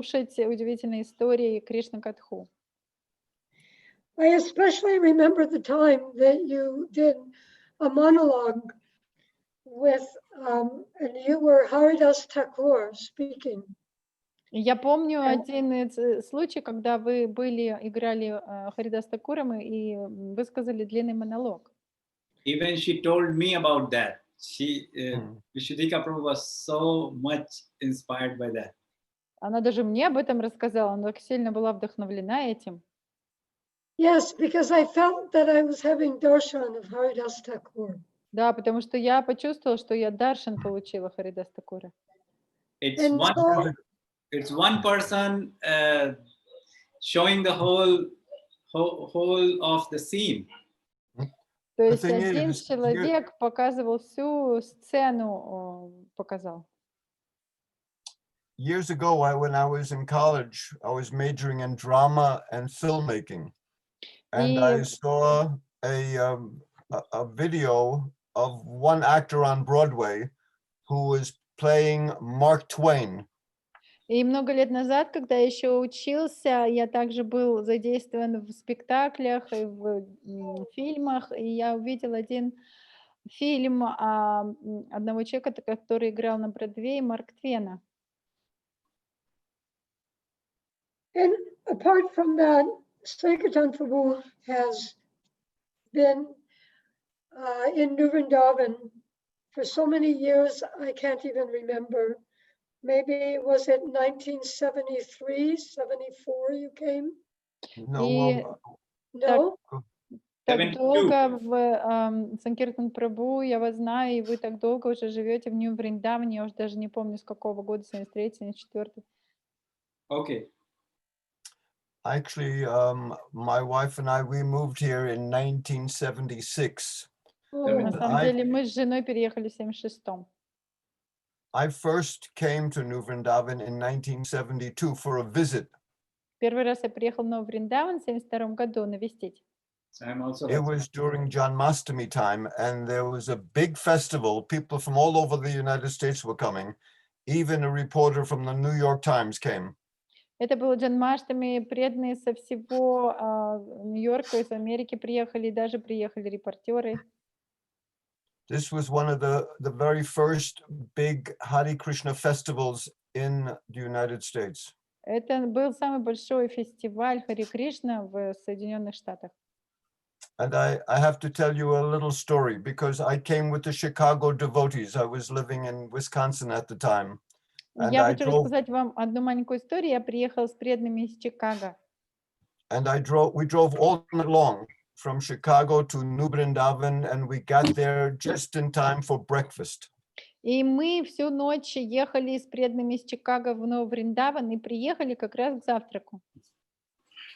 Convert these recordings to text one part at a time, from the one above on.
слушать удивительные истории Кришна Катху. I especially remember the time that you did a monologue with, and you were Haridas Thakur speaking. Я помню один случай, когда вы играли Харидас Такуром и высказали длинный монолог. Even she told me about that. Vishudika Prabhu was so much inspired by that. Она даже мне об этом рассказала, она так сильно была вдохновлена этим. Yes, because I felt that I was having darshan of Haridas Thakur. Да, потому что я почувствовала, что я даршан получила Харидас Такура. It's one person showing the whole of the scene. То есть один человек показывал всю сцену, показал. Years ago, when I was in college, I was majoring in drama and filmmaking, and I saw a video of one actor on Broadway who was playing Mark Twain. И много лет назад, когда я еще учился, я также был задействован в спектаклях и в фильмах, и я увидел один фильм одного человека, который играл на Бродвее, Марк Твена. And apart from that, Sankirtana Prabhu has been in New Vrindavan for so many years, I can't even remember. Maybe was it 1973, 74 you came? No. No? Так долго в Санкиртан Прабху, я вас знаю, и вы так долго уже живете в Нью-Вриндаване, я уже даже не помню, с какого года, 73-й, 74-й. Okay. Actually, my wife and I, we moved here in 1976. На самом деле мы с женой переехали в 76-м. I first came to New Vrindavan in 1972 for a visit. Первый раз я приехал в Нью-Вриндаван в 72-м году навестить. It was during Janmashtami time, and there was a big festival. People from all over the United States were coming. Even a reporter from the New York Times came. Это было Джанмаштами, преданные со всего Нью-Йорка, из Америки приехали, даже приехали репортеры. This was one of the very first big Hare Krishna festivals in the United States. Это был самый большой фестиваль Харе Кришна в Соединенных Штатах. And I have to tell you a little story because I came with the Chicago devotees. I was living in Wisconsin at the time. And Я хочу рассказать вам одну маленькую историю. Я приехала с преданными из Чикаго. And we drove all night long from Chicago to New Vrindavan, and we got there just in time for breakfast. И мы всю ночь ехали с преданными из Чикаго в Нью-Вриндаван и приехали как раз к завтраку.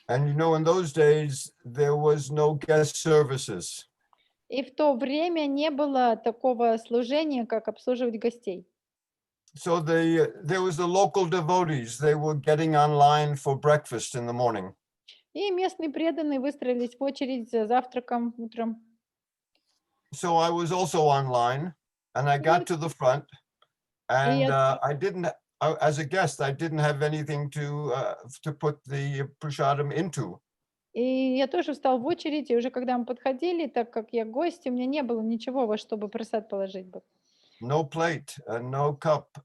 And you know, in those days, there was no guest services. И в то время не было такого служения, как обслуживать гостей. So there was the local devotees. They were getting online for breakfast in the morning. И местные преданные выстроились в очередь за завтраком утром. So I was also online, and I got to the front, and as a guest, I didn't have anything to put the prasadam into. И я тоже встал в очередь, и уже когда мы подходили, так как я гость, у меня не было ничего, во чтобы просад положить бы. No plate, no cup.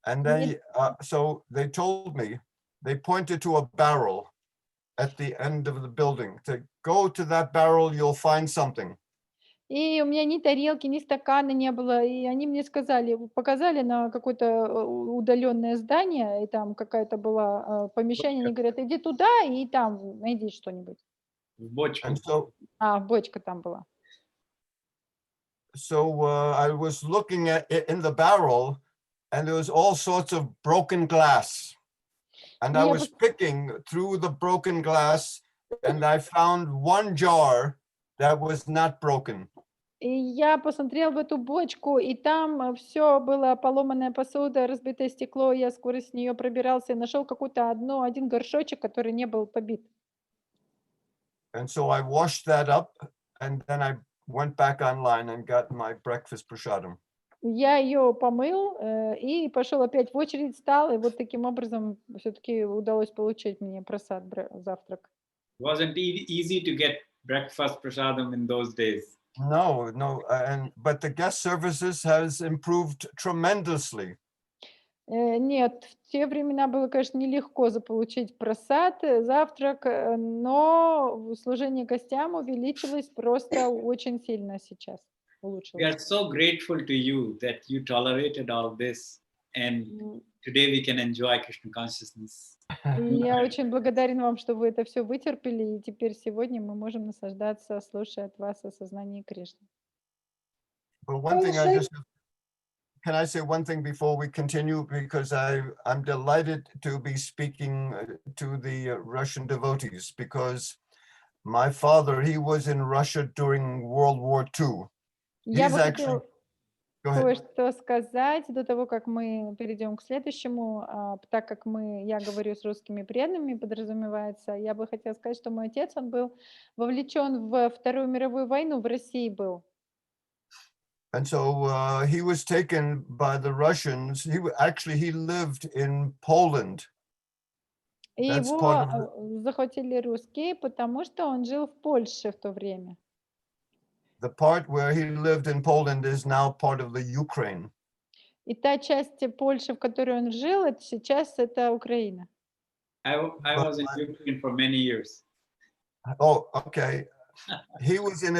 And so they told me, they pointed to a barrel at the end of the building. To go to that barrel, you'll find something. И у меня ни тарелки, ни стакана не было, и они мне показали на какое-то удаленное здание, и там какая-то была помещение, они говорят, иди туда и там найди что-нибудь. В бочку. Бочка там была. So I was looking in the barrel, and there was all sorts of broken glass. And I was picking through the broken glass, and I found one jar that was not broken. И я посмотрел в эту бочку, и там все было поломанная посуда, разбитое стекло. Я сквозь нее пробирался и нашел один горшочек, который не был побит. And so I washed that up, and then I went back online and got my breakfast prasadam. я ее помыл и пошел опять в очередь, стал, и вот таким образом все-таки удалось получить мне просад, завтрак. It wasn't easy to get breakfast prasadam in those days. No, but the guest services has improved tremendously. Нет, в те времена было, конечно, нелегко заполучить просад, завтрак, но служение гостям увеличилось просто очень сильно сейчас, We улучшилось. are so grateful to you that you tolerated all this, and today we can enjoy Krishna consciousness. И я очень благодарен вам, что вы это все вытерпели, и теперь сегодня мы можем наслаждаться, слушая от вас о сознании Кришны. But one thing can I say one thing before we continue? Because I'm delighted to be speaking to the Russian devotees, because my father, he was in Russia during World War II. Я He's бы actually, хотела go ahead. кое-что сказать до того, как мы перейдем к следующему, так как я говорю с русскими преданными, подразумевается, я бы хотела сказать, что мой отец, он был вовлечен во Вторую мировую войну, в России был. And so he was taken by the Russians. He lived in Poland. И That's его part of захватили русские, потому что он жил в Польше в то время. the part where he lived in Poland is now part of the Ukraine. И та часть Польши, в которой он жил, сейчас это Украина. I was in Ukraine for many years. Oh, okay. He was in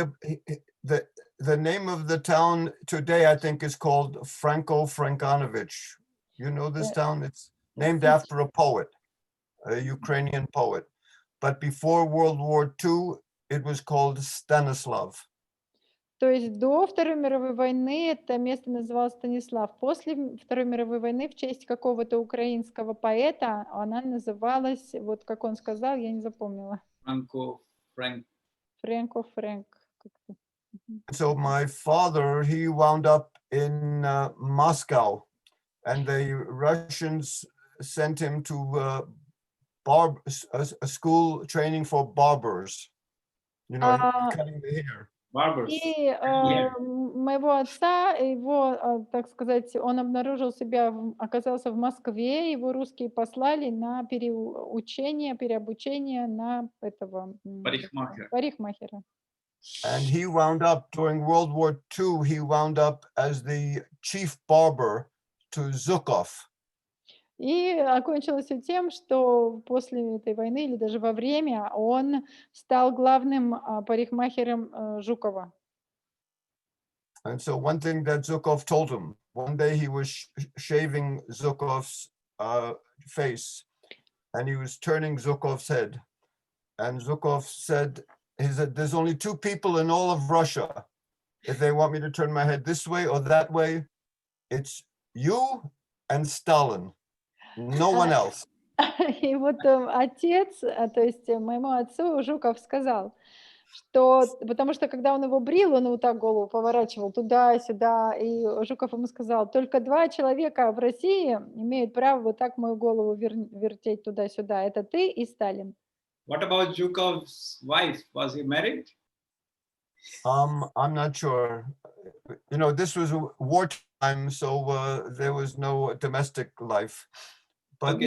the name of the town today, I think, is called Franko-Frankanovich. You know this town? It's named after a poet, a Ukrainian poet. But before World War II, it was called Stanislav. То есть до Второй мировой войны это место называлось Станислав. После Второй мировой войны в честь какого-то украинского поэта она называлась, вот как он сказал, я не запомнила. Frank. Фрэнк. как-то. So my father, he wound up in Moscow, and the Russians sent him to a school training for barbers, you know, cutting the hair. Barbers. И моего отца, его, так сказать, он обнаружил себя, оказался в Москве, его русские послали на переобучение на этого парикмахера. And he wound up during World War II, he wound up as the chief barber to Zhukov. И окончилось все тем, что после этой войны или даже во время он стал главным парикмахером Жукова. And so one thing that Zhukov told him, one day he was shaving Zhukov's face, and he was turning Zhukov's head. And Zhukov said, there's only two people in all of Russia. If they want me to turn my head this way or that way, it's you and Stalin. No one else. И вот отец, то есть моему отцу Жуков сказал, что, потому что когда он его брил, он вот так голову поворачивал туда-сюда, и Жуков ему сказал, только два человека в России имеют право вот так мою голову вертеть туда-сюда, это ты и Сталин. What about Zhukov's wife? Was he married? I'm not sure. You know, this was wartime, so there was no domestic life. But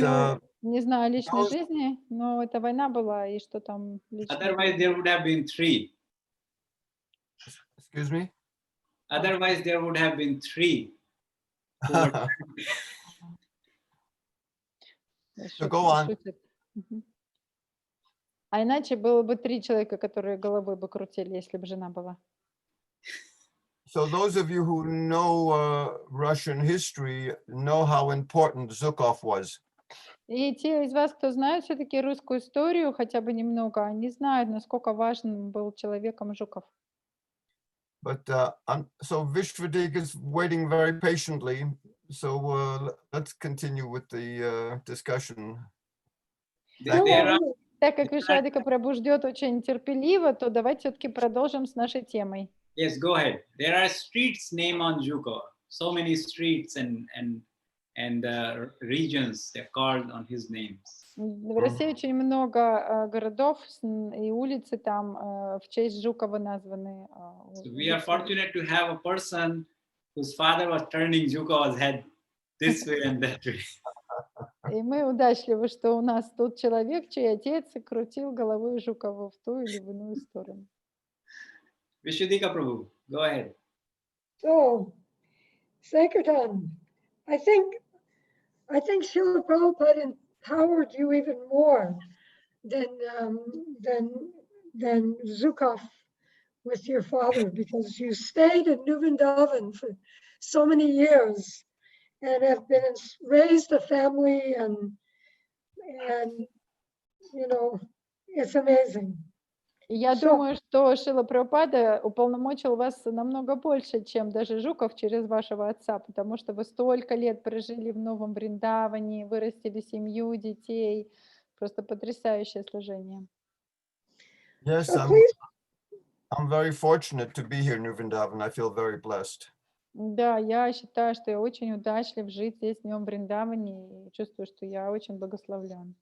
не знаю личной жизни, но это война была, и что там лично. Otherwise, there would have been three. Excuse me? Otherwise, there would have been three. So go on. А иначе было бы 3 человека, которые головой бы крутили, если бы жена была. So those of you who know Russian history know how important Zhukov was. И те из вас, кто знает все-таки русскую историю, хотя бы немного, они знают, насколько важным был человеком Жуков. But so Vishwadev is waiting very patiently. So let's continue with the discussion. Так как Вишвадика Прабhu ждет очень терпеливо, то давайте все-таки продолжим с нашей темой. Yes, go ahead. There are streets named on Zhukov. So many streets and regions they're called on his names. В России очень много городов и улицы там в честь Жукова названы. So we are fortunate to have a person whose father was turning Zhukov's head this way and that way. И мы удачливы, что у нас тут человек, чей отец крутил головой Жукову в ту или в иную сторону. Vishudika Prabhu, go ahead. So, Sankirtan, I think Srila Prabhupada empowered you even more than Zhukov with your father, because you stayed in New Vrindavan for so many years and have been raised a family, and you know, it's amazing. Я So- думаю, что Шрила Прабхупада уполномочил вас намного больше, чем даже Жуков через вашего отца, потому что вы столько лет прожили в Новом Вриндаване, вырастили семью, детей. Просто потрясающее служение. Yes, So please, I'm very fortunate to be here in New Vrindavan. I feel very blessed. Да, я считаю, что я очень удачлив жить здесь, в Новом Вриндаване, и чувствую, что я очень благословлен.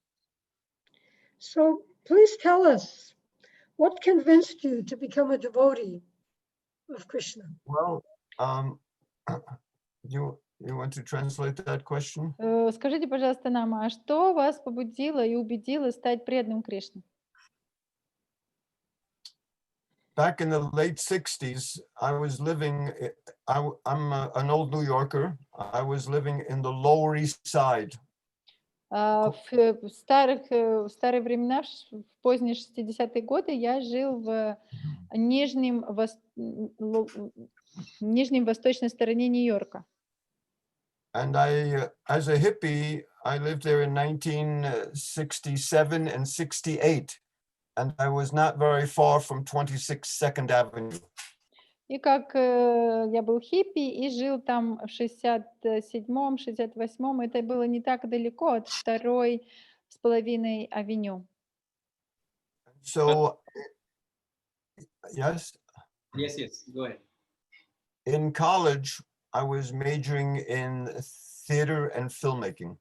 so please tell us, what convinced you to become a devotee of Krishna? Well, you want to translate that question? Скажите, пожалуйста, нам, а что вас побудило и убедило стать преданным Кришне? Back in the late 60s, I was living, I'm an old New Yorker. I was living in the Lower East Side. В старые времена, в поздние 60-е годы, я жил в нижней восточной стороне Нью-Йорка. And I, as a hippie, I lived there in 1967 and 68. And I was not very far from 26 Second Avenue. И как я был хиппи и жил там в 67-м, 68-м, это было не так далеко от 2,5 авеню. So, yes, Yes, go ahead. in college, I was majoring in theater and filmmaking.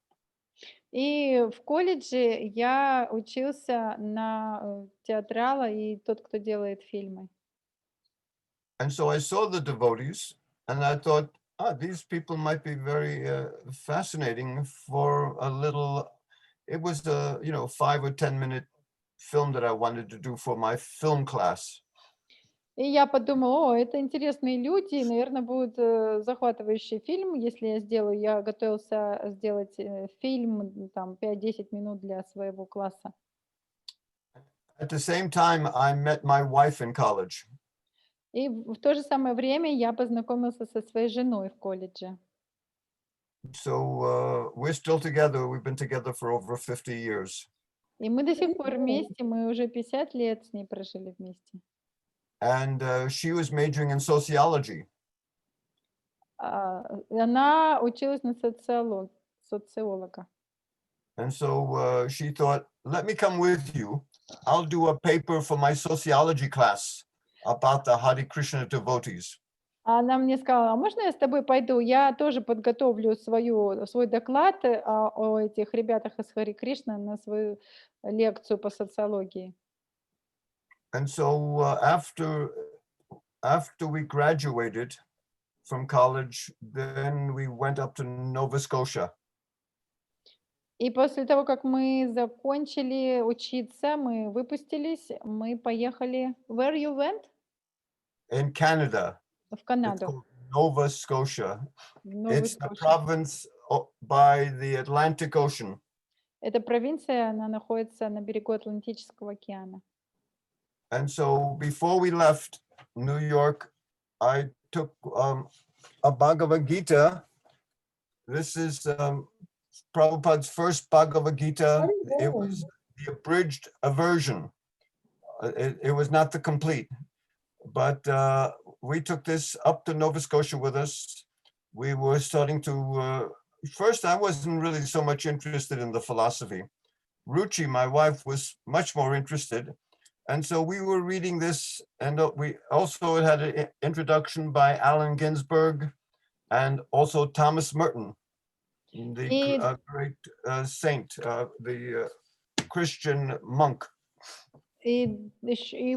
И в колледже я учился на театрала и тот, кто делает фильмы. And so I saw the devotees and I thought, these people might be very fascinating for a little, it was a, 5 or 10 minute film that I wanted to do for my film class. И я подумала, это интересные люди, и, наверное, будет захватывающий фильм, если я сделаю. Я готовился сделать фильм, там, 5-10 минут для своего класса. At the same time, I met my wife in college. И в то же самое время я познакомился со своей женой в колледже. So we're still together. We've been together for over 50 years. И мы до сих пор вместе, мы уже 50 лет с ней прожили вместе. And she was majoring in sociology. Она училась на социолога. And so she thought, let me come with you. I'll do a paper for my sociology class about the Hare Krishna devotees. Она мне сказала, а можно я с тобой пойду? Я тоже подготовлю свой доклад о этих ребятах из Хари Кришна на свою лекцию по социологии. And so after we graduated from college, then we went up to Nova Scotia. И после того, как мы закончили учиться, мы выпустились, мы поехали. Where you went? In Canada. В It's Канаду. called Nova Scotia. Новую It's the Скошу. province by the Atlantic Ocean. Эта провинция, она находится на берегу Атлантического океана. And so before we left New York, I took a Bhagavad Gita. This is Prabhupada's first Bhagavad Gita. It was the abridged version. It was not the complete. But we took this up to Nova Scotia with us. We were starting to, first I wasn't really so much interested in the philosophy. Ruchi, my wife, was much more interested. And so we were reading this, and we also had an introduction by Allen Ginsberg and also Thomas Merton, the great saint, the Christian monk. И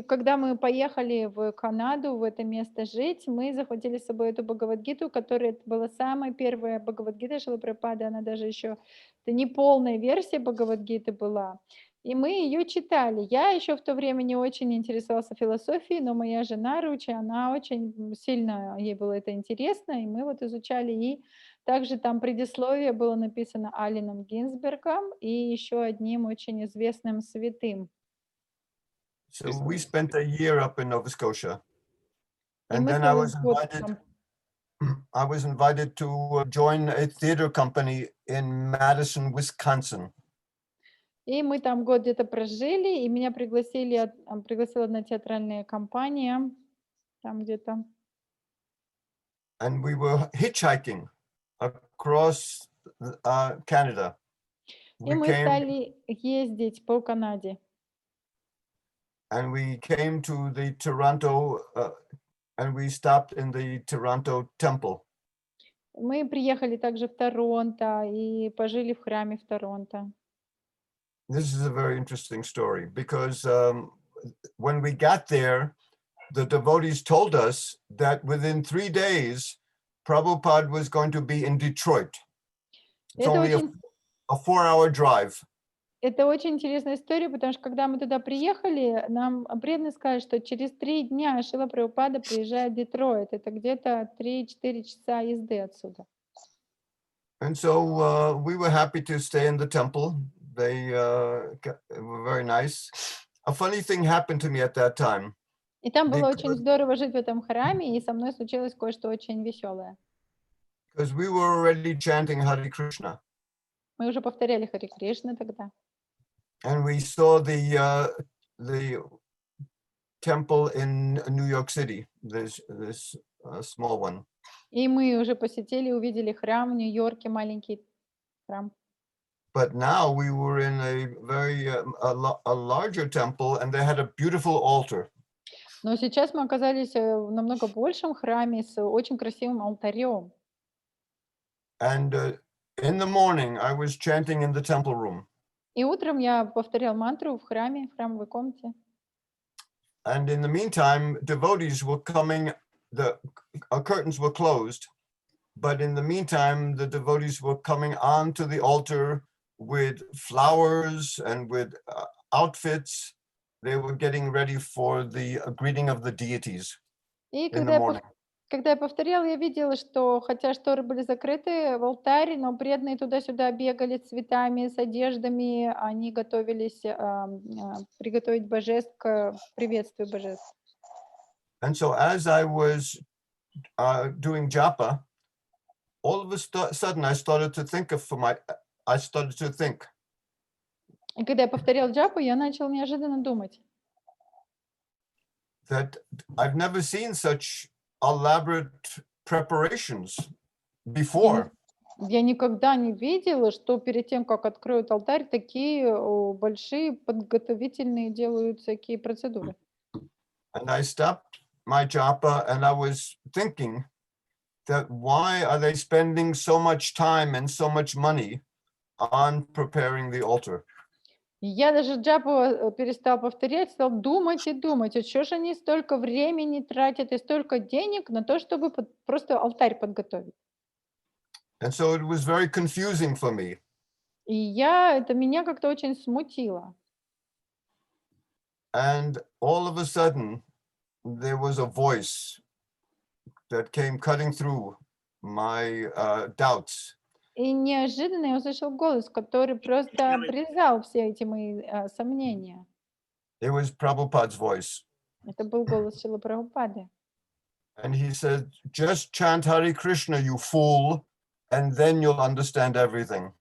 когда мы поехали в Канаду, в это место жить, мы захватили с собой эту Бхагавад-гиту, которая это была самая первая Бхагавад-гита Шрилы Прабхупады, она даже еще, это не полная версия Бхагавад-гиты была. И мы ее читали. Я еще в то время не очень интересовалась философией, но моя жена Ручи, она очень сильно, ей было это интересно, и мы вот изучали. И также там предисловие было написано Алленом Гинзбергом и еще одним очень известным святым. So we spent a year up in Nova Scotia. И And мы then I целый was год invited, там. I was invited to join a theater company in Madison, Wisconsin. И мы там год где-то прожили, и меня пригласила одна театральная компания там где-то. And we were hitchhiking across Canada. И We мы came стали ездить по Канаде. and we came to the Toronto, and we stopped in the Toronto temple. Мы приехали также в Торонто и пожили в храме в Торонто. This is a very interesting story because when we got there, the devotees told us that within 3 days, Prabhupada was going to be in Detroit. It's Это only очень, a 4-hour drive. это очень интересная история, потому что когда мы туда приехали, нам преданные сказали, что через 3 дня Шрила Прабхупада приезжает в Детройт. Это где-то 3-4 часа езды отсюда. And so we were happy to stay in the temple. They were very nice. A funny thing happened to me at that time. И там было очень Because, здорово жить в этом храме, и со мной случилось кое-что очень веселое. because we were already chanting Hare Krishna. Мы уже повторяли Харе Кришна тогда. And we saw the temple in New York City, this small one. И мы уже посетили, увидели храм в Нью-Йорке, маленький храм. But now we were in a very a larger temple, and they had a beautiful altar. Но сейчас мы оказались в намного большем храме с очень красивым алтарем. And in the morning, I was chanting in the temple room. И утром я повторял мантру в храме, в храмовой комнате. And in the meantime, devotees were coming, the curtains were closed, but in the meantime, the devotees were coming onto the altar with flowers and with outfits. They were getting ready for the greeting of the deities И in the morning. когда я повторяла, я видела, что хотя шторы были закрыты в алтаре, но преданные туда-сюда бегали с цветами, с одеждами, они готовились приготовить божеств к приветствию божеств. And so as I was doing japa, all of a sudden I started to think. И когда я повторял джапу, я начал неожиданно думать. That I've never seen such elaborate preparations before. Я никогда не видела, что перед тем, как откроют алтарь, такие большие подготовительные делают всякие процедуры. And I stopped my japa and I was thinking that why are they spending so much time and so much money on preparing the altar? Я даже джапу перестал повторять, стал думать и думать, а что же они столько времени тратят и столько денег на то, чтобы просто алтарь подготовить. And so it was very confusing for me. И это меня как-то очень смутило. And all of a sudden, there was a voice that came cutting through my doubts. И неожиданно я услышал голос, который просто обрезал все эти мои сомнения. It was Prabhupada's voice. Это был голос Шрилы Прабхупады. And he said, just chant Hare Krishna, you fool, and then you'll understand everything.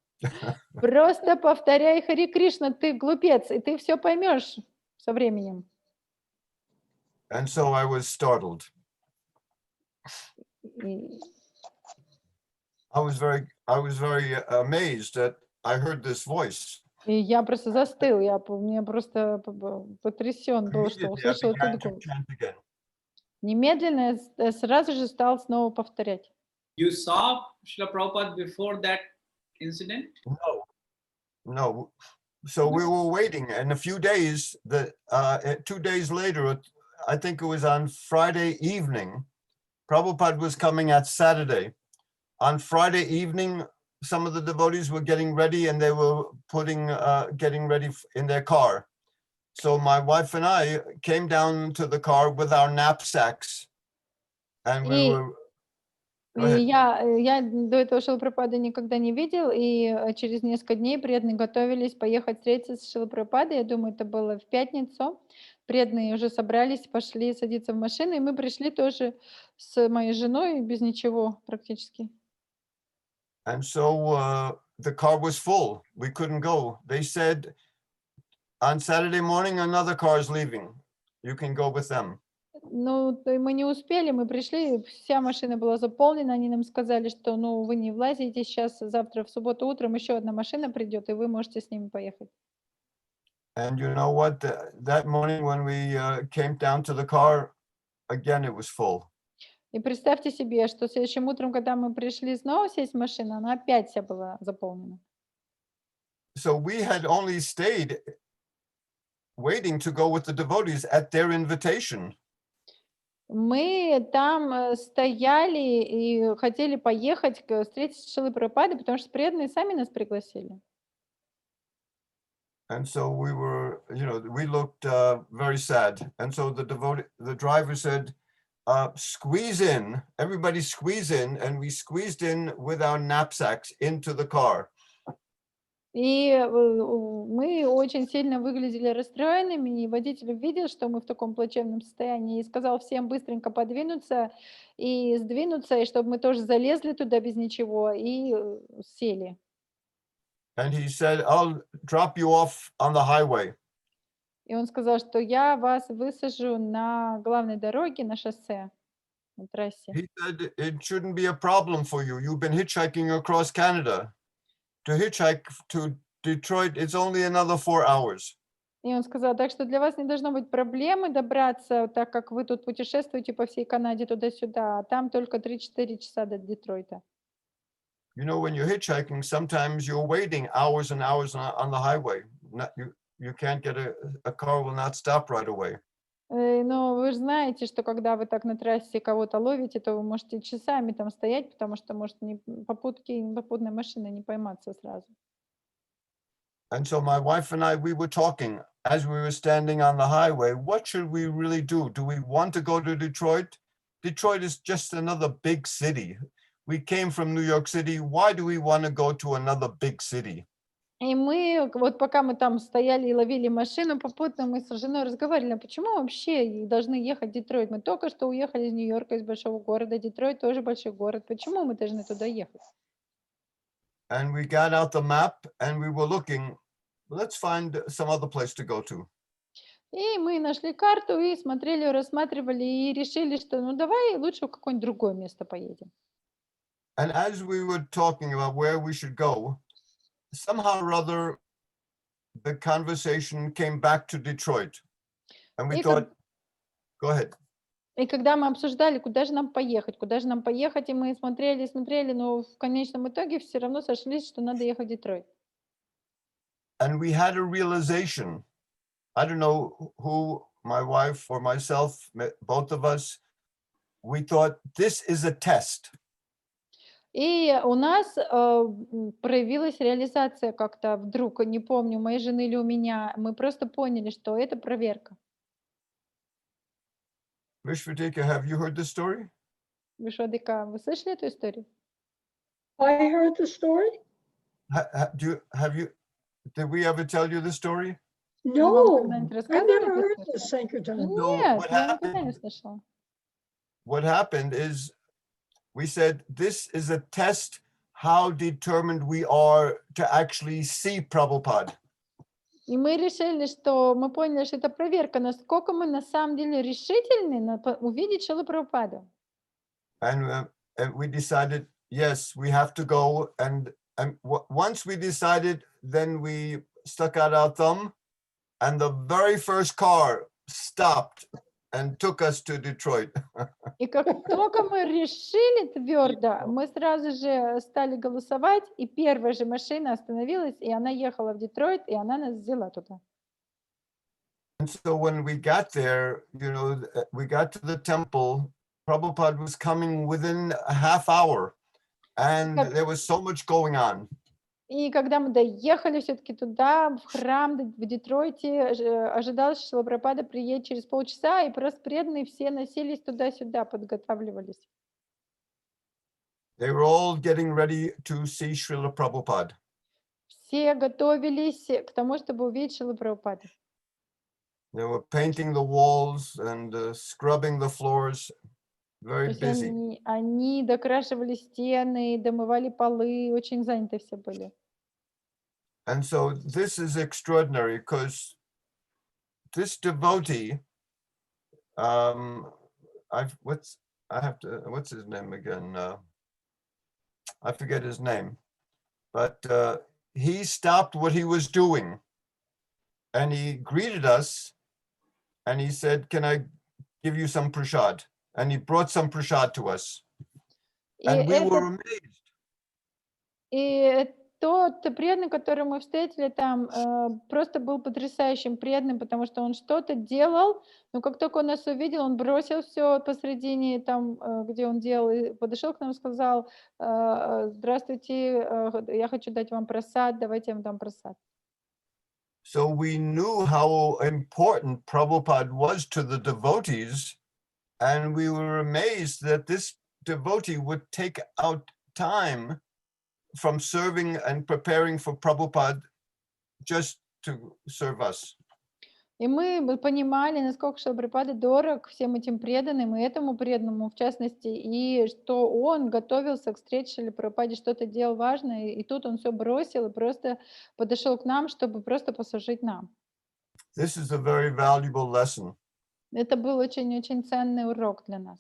Просто повторяй Харе Кришна, ты глупец, и ты все поймешь со временем. And so I was startled. И I was very amazed that I heard this voice. я просто застыл, мне просто потрясен был, что Immediately I услышал began этот to голос. chant again. Немедленно я сразу же стал снова повторять. You saw Srila Prabhupada before that incident? No, So we were waiting, and a few days, 2 days later, I think it was on Friday evening, Prabhupada was coming at Saturday. On Friday evening, some of the devotees were getting ready, and they were getting ready in their car. So my wife and I came down to the car with our knapsacks, and we И were. Go И ahead. я до этого Шрилы никогда не видел, и через несколько дней преданные готовились поехать встретиться с Шрилой Прабхупадой. Я думаю, это было в пятницу. Преданные уже собрались, пошли садиться в машину, и мы пришли тоже с моей женой без ничего практически. And so the car was full. We couldn't go. They said, on Saturday morning, another car is leaving. You can go with them. Ну, мы не успели, мы пришли, вся машина была заполнена, они нам сказали, что, ну, вы не влазите, сейчас, завтра в субботу утром еще одна машина придет, и вы можете с ними поехать. And you know what? That morning when we came down to the car, again, it was full. И представьте себе, что следующим утром, когда мы пришли снова сесть в машину, она опять вся была заполнена. So we had only stayed waiting to go with the devotees at their invitation. Мы там стояли и хотели поехать встретиться с Шрилой Прабхупадой, потому что преданные сами нас пригласили. And so we were, we looked very sad. And so the driver said, squeeze in, everybody squeeze in. And we squeezed in with our knapsacks into the car. И мы очень сильно выглядели расстроенными, и водитель увидел, что мы в таком плачевном состоянии, и сказал всем быстренько подвинуться и сдвинуться, и чтобы мы тоже залезли туда без ничего и сели. And he said, I'll drop you off on the highway. И он сказал, что я вас высажу на главной дороге, на шоссе, на трассе. He said, it shouldn't be a problem for you. You've been hitchhiking across Canada. To hitchhike to Detroit, it's only another 4 hours. И он сказал, так что для вас не должно быть проблемы добраться, так как вы тут путешествуете по всей Канаде туда-сюда, а там только 3-4 часа до Детройта. You know, when you're hitchhiking, sometimes you're waiting hours and hours on the highway. You can't get a car will not stop right away. Но вы же знаете, что когда вы так на трассе кого-то ловите, то вы можете часами там стоять, потому что может попутная машина не пойматься сразу. And so my wife and I, we were talking as we were standing on the highway, what should we really do? Do we want to go to Detroit? Detroit is just another big city. We came from New York City. Why do we want to go to another big city? И мы, вот пока мы там стояли и ловили машину, попутно мы с женой разговаривали, а почему вообще должны ехать в Детройт? Мы только что уехали из Нью-Йорка, из большого города. Детройт тоже большой город. Почему мы должны туда ехать? And we got out the map and we were looking, let's find some other place to go to. И мы нашли карту и смотрели, рассматривали и решили, что ну давай лучше в какое-нибудь другое место поедем. And as we were talking about where we should go, somehow or other, the conversation came back to Detroit. And we thought, go ahead. И когда мы обсуждали, куда же нам поехать, и мы смотрели, но в конечном итоге все равно сошлись, что надо ехать в Детройт. And we had a realization. I don't know who, my wife or myself, both of us, we thought this is a test. И у нас проявилась реализация как-то вдруг, не помню, у моей жены или у меня, мы просто поняли, что это проверка. Vishvatika, have you heard this story? Вишвадика, вы слышали эту историю? I heard the story. Did we ever tell you the story? No, когда-нибудь I рассказывали never эту heard историю? this Sankirtan. Нет, what я никогда happened? не слышала. What happened is we said, this is a test how determined we are to actually see Prabhupada. И мы решили, что мы поняли, что это проверка, насколько мы на самом деле решительны увидеть Шрилу Прабхупаду. And we decided, yes, we have to go. And once we decided, then we stuck out our thumb, and the very first car stopped and took us to Detroit. И как только мы решили твердо, мы сразу же стали голосовать, и первая же машина остановилась, и она ехала в Детройт, и она нас взяла туда. And so when we got there, we got to the temple, Prabhupada was coming within a half hour, and Как- there was so much going on. И когда мы доехали все-таки туда, в храм в Детройте, ожидалось, что Шрила Прабхупада приедет через полчаса, и просто преданные все носились туда-сюда, подготавливались. They were all getting ready to see Srila Prabhupada. Все готовились к тому, чтобы увидеть Шрилу Прабхупаду. They were painting the walls and scrubbing the floors, То very есть busy. они докрашивали стены, домывали полы, очень заняты все были. And so this is extraordinary because this devotee, what's his name again? I forget his name, but he stopped what he was doing and he greeted us and he said, "Can I give you some prasad?" And he brought some prasad to us. И And we were этот, amazed. и тот преданный, который мы встретили там, просто был потрясающим преданным, потому что он что-то делал, но как только он нас увидел, он бросил все посредине, там, где он делал, и подошел к нам и сказал: здравствуйте, я хочу дать вам прасад, давайте я вам дам прасад. So we knew how important Prabhupada was to the devotees, and we were amazed that this devotee would take out time from serving and preparing for Prabhupada just to serve us. И мы понимали, насколько Шрила Прабхупада дорог всем этим преданным, и этому преданному в частности, и что он готовился к встрече Шрилы Прабхупаде, что-то делал важное, и тут он все бросил и просто подошел к нам, чтобы просто послужить нам. This is a very valuable lesson. Это был очень-очень ценный урок для нас.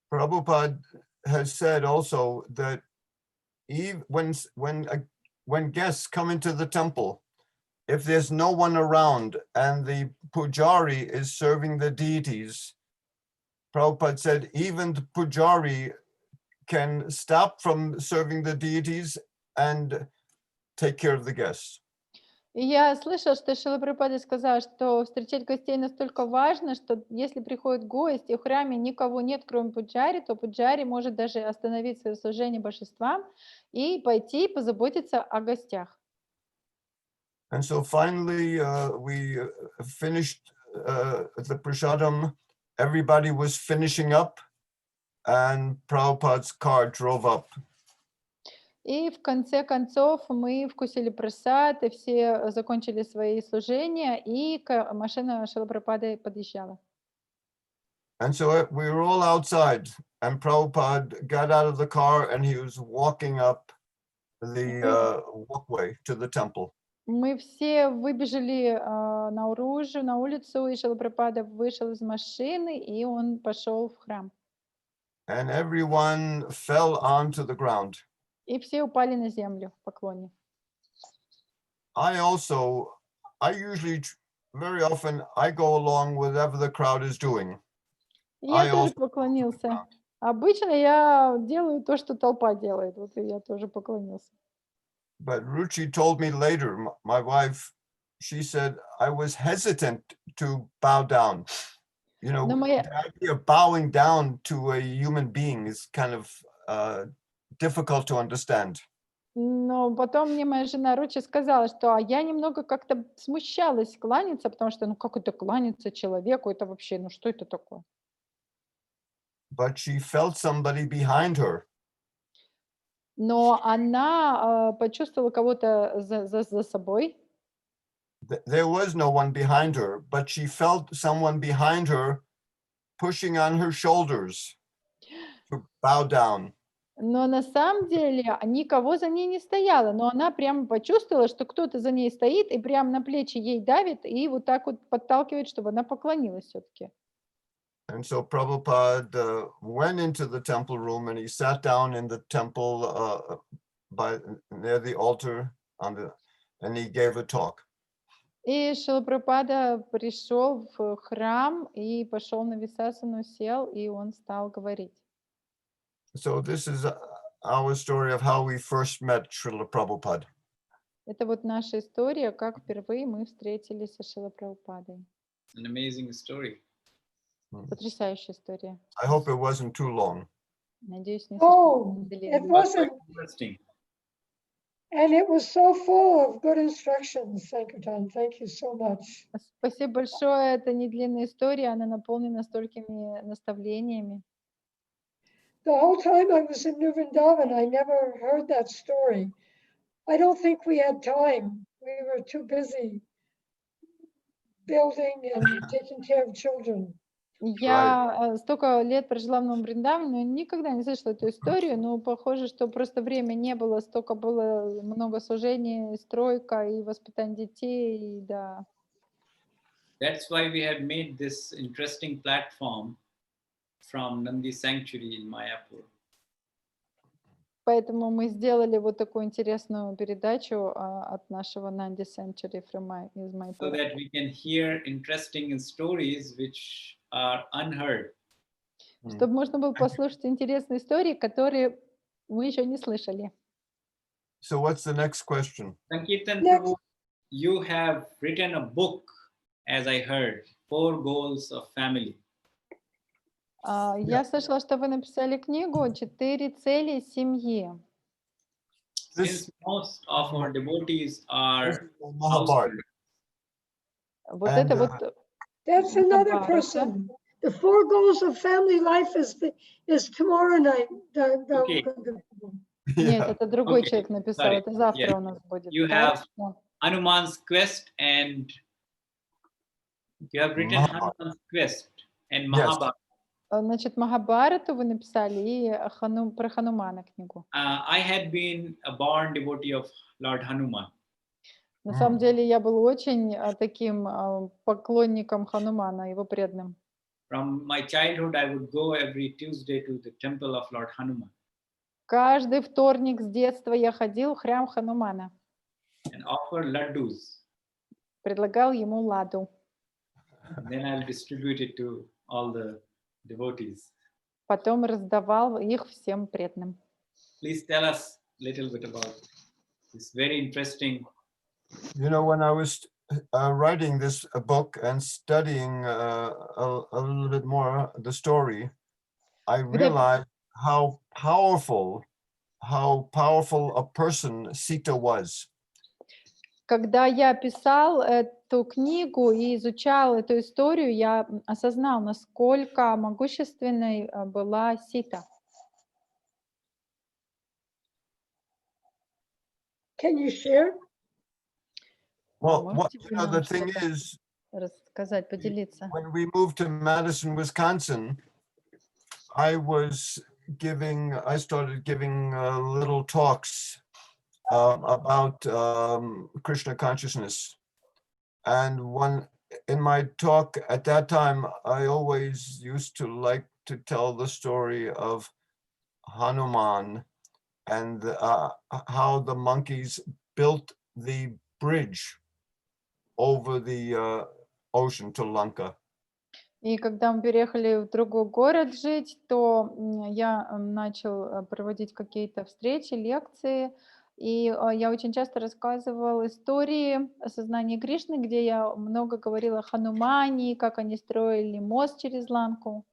Prabhupada has said also that when guests come into the temple, if there's no one around and the pujari is serving the deities, Prabhupada said even the pujari can stop from serving the deities and take care of the guests. И я слышала, что Шрила Прабхупада сказал, что встречать гостей настолько важно, что если приходит гость, и в храме никого нет, кроме пуджари, то пуджари может даже остановить свое служение божествам и пойти позаботиться о гостях. And so finally we finished the prasadam. Everybody was finishing up and Prabhupada's car drove up. И в конце концов мы вкусили прасад, и все закончили свои служения, и машина Шрилы Прабхупады подъезжала. And so we were all outside and Prabhupada got out of the car and he was walking up the walkway to the temple. Мы все выбежали наружу, на улицу, и Шрила Прабхупада вышел из машины, и он пошел в храм. And everyone fell onto the ground. И все упали на землю в поклоне. I usually very often I go along with whatever the crowd is doing. И я I тоже also поклонился. Обычно я делаю то, что толпа делает. Вот и я тоже поклонился. But Ruchi told me later, my wife, she said, I was hesitant to bow down. You know, Но моя, the idea of bowing down to a human being is kind of difficult to understand. но потом мне моя жена Ручи сказала, что я немного как-то смущалась кланяться, потому что, ну как это кланяться человеку, это вообще, ну что это такое? But she felt somebody behind her. Но она почувствовала кого-то за собой. There was no one behind her, but she felt someone behind her pushing on her shoulders to bow down. Но на самом деле никого за ней не стояло, но она прямо почувствовала, что кто-то за ней стоит и прямо на плечи ей давит и вот так вот подталкивает, чтобы она поклонилась все-таки. And so Prabhupada went into the temple room and he sat down in the temple near the altar and he gave a talk. И Шрила Прабхупада пришел в храм и пошел на висасану, сел, и он стал говорить. So this is our story of how we first met Srila Prabhupada. Это вот наша история, как впервые мы встретились со Шрилой Прабхупадой. An amazing story. Потрясающая история. I hope it wasn't too long. Надеюсь, не Oh, слишком it длинная. wasn't, Interesting. and it was so full of good instructions, Sankertan. Thank you so much. Спасибо большое. Это не длинная история, она наполнена столькими наставлениями. The whole time I was in New Vrindavan, I never heard that story. I don't think we had time. We were too busy building and taking care of children. Я столько лет прожила в Новом Вриндаване, но никогда не слышала эту историю, но похоже, что просто время не было, столько было много служений, стройка и воспитание детей, и да. That's why we have made this interesting platform from Nandi Sanctuary in Mayapur. Поэтому мы сделали вот такую интересную передачу от нашего Nandi Sanctuary из So Майпура, that we can hear interesting stories which are unheard. чтобы можно было послушать интересные истории, которые мы еще не слышали. So what's the next question? Sankirtan Next. Prabhu, you have written a book, as I heard, 4 Goals of Family. Я слышала, что вы написали книгу «4 цели семьи». Since most of our devotees are Mahabharata. household, Вот And, это вот That's another Mahabharata. person. The 4 goals of family life is tomorrow night. Okay. Нет, yeah. это другой Okay, человек написал, sorry. это завтра Yes. у нас будет. You have Хорошо. Hanuman's Quest and you have written Mahabharata. Hanuman's Quest and Yes. Mahabharata. Значит, Махабхарату вы написали и про Ханумана книгу. I had been a born devotee of Lord Hanuman. На самом деле я был очень таким поклонником Ханумана, его преданным. From my childhood, I would go every Tuesday to the temple of Lord Hanuman Каждый вторник с детства я ходил в храм Ханумана, and offer laddus. предлагал ему ладу. Then I'll distribute it to all the devotees. Потом раздавал их всем преданным. Please tell us a little bit about this very interesting. You know, when I was writing this book and studying a little bit more the story, I realized how powerful a person Sita was. Когда я писал эту книгу и изучал эту историю, я осознал, насколько могущественной была Сита. Can you share? Well, Можете вы нам the thing что-то is, рассказать, поделиться? when we moved to Madison, Wisconsin, I started giving little talks about Krishna consciousness. And in my talk at that time, I always used to like to tell the story of Hanuman and how the monkeys built the bridge over the ocean to Lanka. И когда мы переехали в другой город жить, то я начал проводить какие-то встречи, лекции, и я очень часто рассказывала истории осознания Кришны, где я много говорила о Ханумане, как они строили мост через Ланку.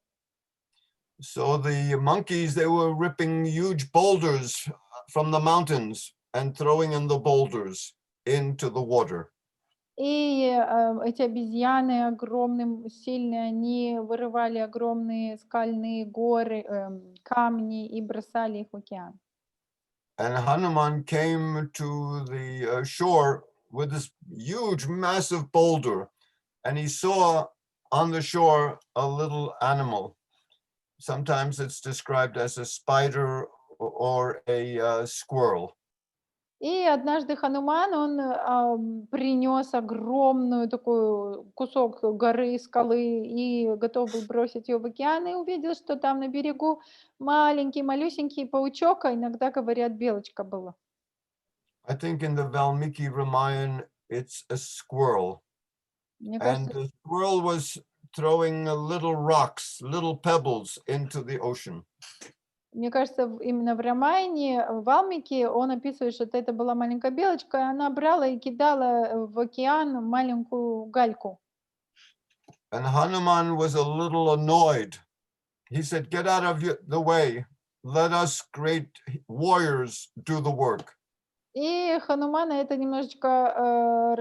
So the monkeys, they were ripping huge boulders from the mountains and throwing in the boulders into the water. И эти обезьяны огромные, сильные, они вырывали огромные скальные горы, камни и бросали их в океан. And Hanuman came to the shore with this huge, massive boulder, and he saw on the shore a little animal. Sometimes it's described as a spider or a squirrel. И однажды Хануман, он принес огромную такую кусок горы, скалы и готов был бросить ее в океан, и увидел, что там на берегу маленький, малюсенький паучок, а иногда говорят, белочка была. I think in the Valmiki Ramayana, it's a squirrel. Мне and кажется, the squirrel was throwing little rocks, little pebbles into the ocean. именно в Рамайне, в Валмике, он описывает, что это была маленькая белочка, и она брала и кидала в океан маленькую гальку. And Hanuman was a little annoyed. He said, "Get out of the way. Let us great warriors do the work." И Ханумана это немножечко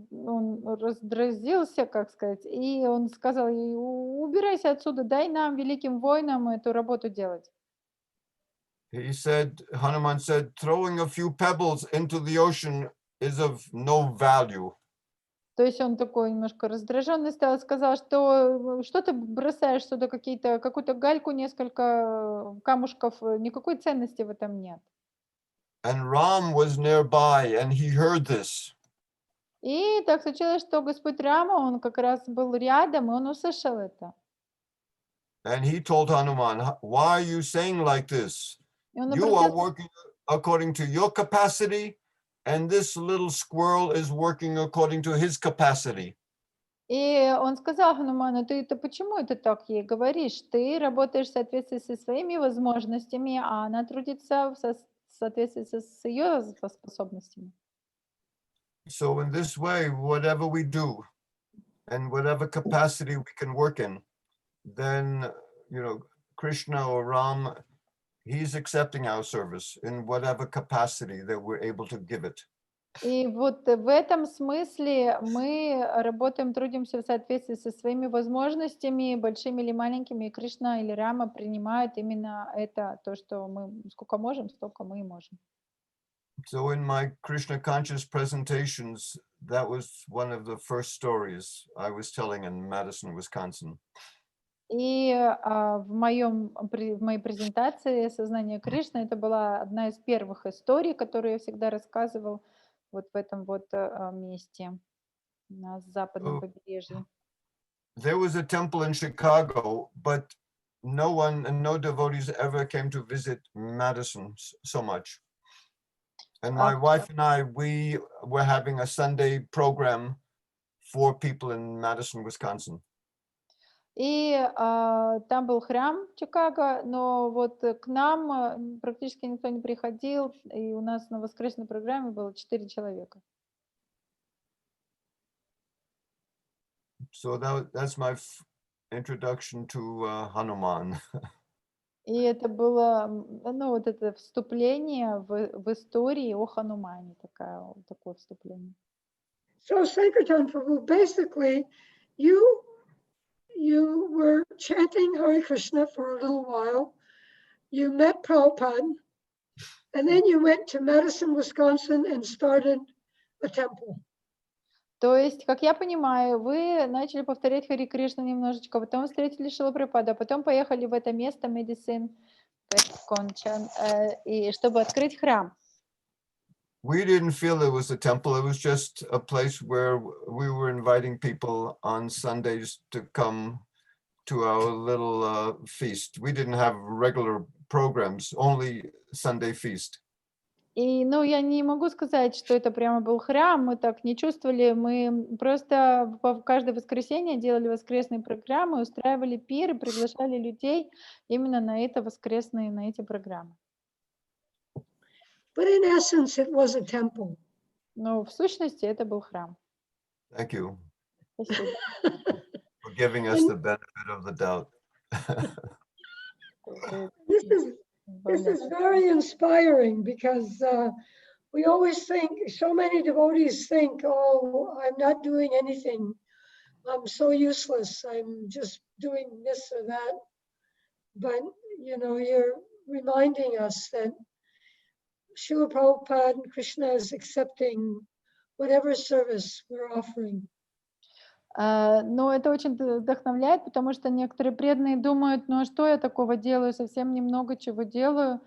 он раздразился, как сказать, и он сказал ей: убирайся отсюда, дай нам, великим воинам, эту работу делать. Hanuman said, "Throwing a few pebbles into the ocean is of no value." То есть он такой немножко раздраженный стал, сказал, что ты бросаешь сюда какую-то гальку, несколько камушков, никакой ценности в этом нет. And Ram was nearby and he heard this. И так случилось, что Господь Рама, он как раз был рядом, и он услышал это. And he told Hanuman, "Why are you saying like this? И он You are обратился, working according to your capacity, and this little squirrel is working according to his capacity." и он сказал Хануману: ты почему это так ей говоришь? Ты работаешь в соответствии со своими возможностями, а она трудится в соответствии с ее способностями. So in this way, whatever we do and whatever capacity we can work in, then, Krishna or Ram, he's accepting our service in whatever capacity that we're able to give it. И вот в этом смысле мы работаем, трудимся в соответствии со своими возможностями, большими или маленькими, и Кришна или Рама принимают именно это, то, что мы сколько можем, столько мы и можем. So in my Krishna conscious presentations, that was one of the first stories I was telling in Madison, Wisconsin. И в моей презентации «Сознание Кришны» это была одна из первых историй, которую я всегда рассказывал вот в этом вот месте на западном побережье. There was a temple in Chicago, but no one and no devotees ever came to visit Madison so much. And my wife and I, we were having a Sunday program for people in Madison, Wisconsin. И там был храм в Чикаго, но вот к нам практически никто не приходил, и у нас на воскресной программе было 4 человека. So that's my introduction to Hanuman. И это было, вот это вступление в истории о Ханумане, такое вступление. So Sankartan Prabhu, basically, you were chanting Hare Krishna for a little while. You met Prabhupada, and then you went to Madison, Wisconsin, and started a temple. То есть, как я понимаю, вы начали повторять Хари Кришну немножечко, потом встретили Шрила Прабхупаду, а потом поехали в это место Медицин, и чтобы открыть храм. We didn't feel it was a temple. It was just a place where we were inviting people on Sundays to come to our little feast. We didn't have regular programs, only Sunday feast. И, я не могу сказать, что это прямо был храм, мы так не чувствовали, мы просто каждое воскресенье делали воскресные программы, устраивали пир и приглашали людей именно на эти программы. But in essence, it was a temple. Но в сущности это был храм. Thank you Спасибо. for giving us the benefit of the doubt. This is very inspiring because we always think, so many devotees think, oh, I'm not doing anything. I'm so useless. I'm just doing this or that. But, you're reminding us that Srila Prabhupada and Krishna is accepting whatever service we're offering. Но это очень вдохновляет, потому что некоторые преданные думают, а что я такого делаю, совсем немного чего делаю.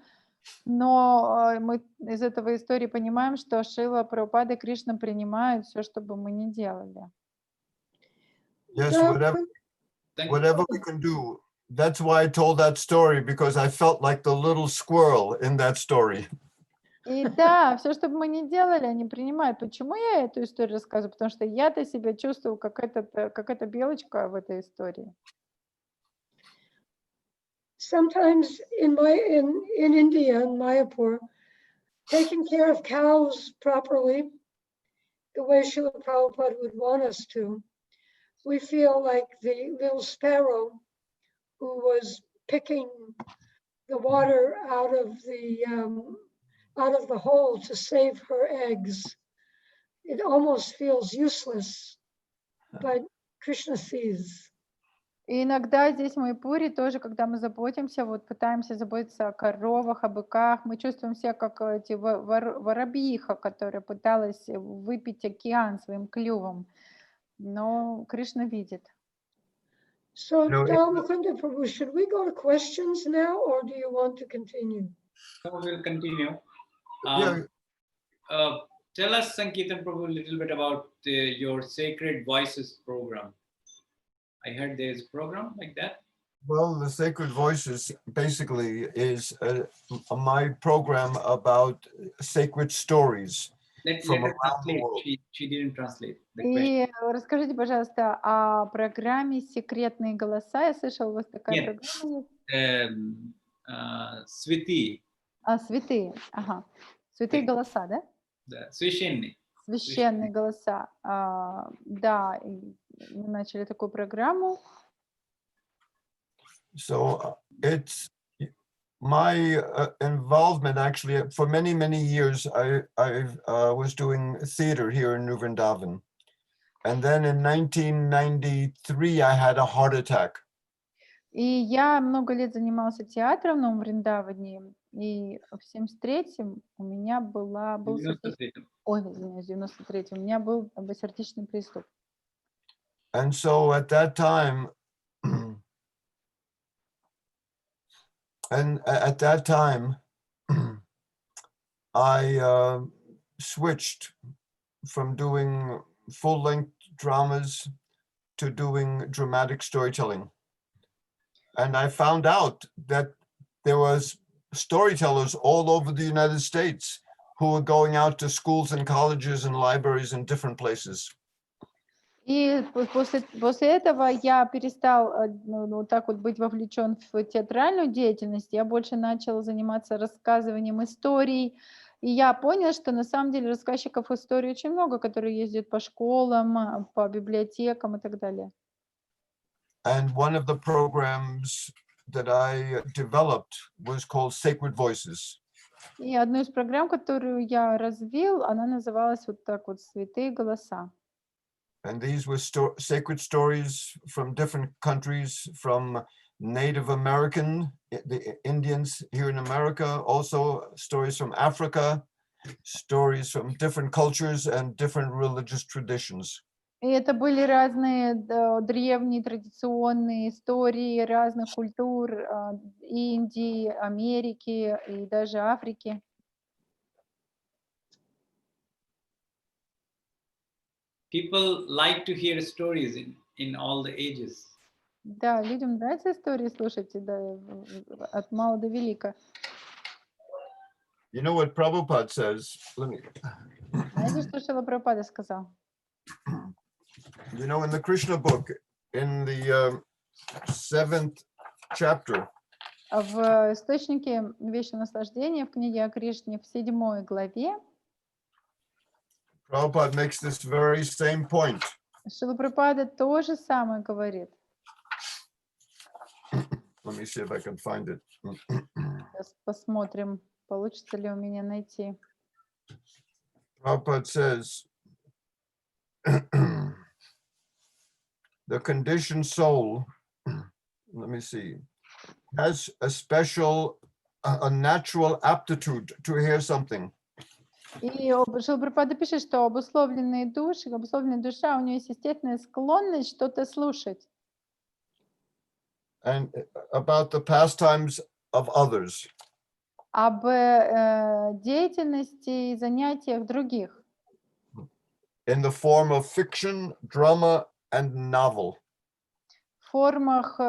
Но мы из этого истории понимаем, что Шрила Прабхупада и Кришна принимают все, что бы мы ни делали. Yes, whatever we can do. That's why I told that story, because I felt like the little squirrel in that story. И да, все, что бы мы ни делали, они принимают. Почему я эту историю рассказываю? Потому что я-то себя чувствую как эта белочка в этой истории. Sometimes in India, in Mayapur, taking care of cows properly, the way Srila Prabhupada would want us to, we feel like the little sparrow who was picking the water out of the hole to save her eggs. It almost feels useless, but Krishna sees. И иногда здесь в Майпуре тоже, когда мы заботимся, вот пытаемся заботиться о коровах, о быках, мы чувствуем себя как эти воробьиха, которая пыталась выпить океан своим клювом. Но Кришна видит. So, No, Dhammakunda Prabhu, should we go to questions now, or do you want to continue? So we'll continue. Yeah. Tell us, Sankirtan Prabhu, a little bit about your Sacred Voices program. I heard there is a program like that. Well, the Sacred Voices basically is my program about sacred stories Let from her around the translate. world. She didn't translate the question. И расскажите, пожалуйста, о программе «Секретные голоса». Я слышала, у вас такая Нет. программа есть. Святи. Святые. Ага. Святые голоса, да? Да, священные. Священные голоса. Да, и мы начали такую программу. So it's my involvement actually for many, many years. I was doing theater here in New Vrindavan. And then in 1993, I had a heart attack. И я много лет занимался театром в Новом Вриндаване, и в 73-м у меня был сердечный... Ой, извиняюсь, в 93-м у меня был сердечный приступ. And so at that time, I switched from doing full-length dramas to doing dramatic storytelling. And I found out that there was storytellers all over the United States who were going out to schools and colleges and libraries in different places. И после этого я перестал так вот быть вовлечен в театральную деятельность, я больше начала заниматься рассказыванием историй, и я поняла, что на самом деле рассказчиков историй очень много, которые ездят по школам, по библиотекам и так далее. And one of the programs that I developed was called Sacred Voices. И одну из программ, которую я развил, она называлась вот так вот «Святые голоса». And these were sacred stories from different countries, from Native American, the Indians here in America, also stories from Africa, stories from different cultures and different religious traditions. И это были разные древние традиционные истории разных культур Индии, Америки и даже Африки. People like to hear stories in all the ages. Да, людям нравятся истории слушать, да, от мала до велика. You know what Prabhupada says? Знаете, что Шрила Прабхупада сказал? You know, in the Krishna book, in the 7th chapter, В источнике вечного наслаждения в книге о Кришне в 7 главе Prabhupada makes this very same point. Шрила Прабхупада то же самое говорит. Let me see if I can find it. Сейчас посмотрим, получится ли у меня найти. Prabhupada says, the conditioned soul, let me see, has a special, a natural aptitude to hear something. И Шрила Прабхупада пишет, что обусловленная душа, у нее есть естественная склонность что-то слушать. And about the pastimes of others. Об деятельности и занятиях других. In the form of fiction, drama, and novel. В формах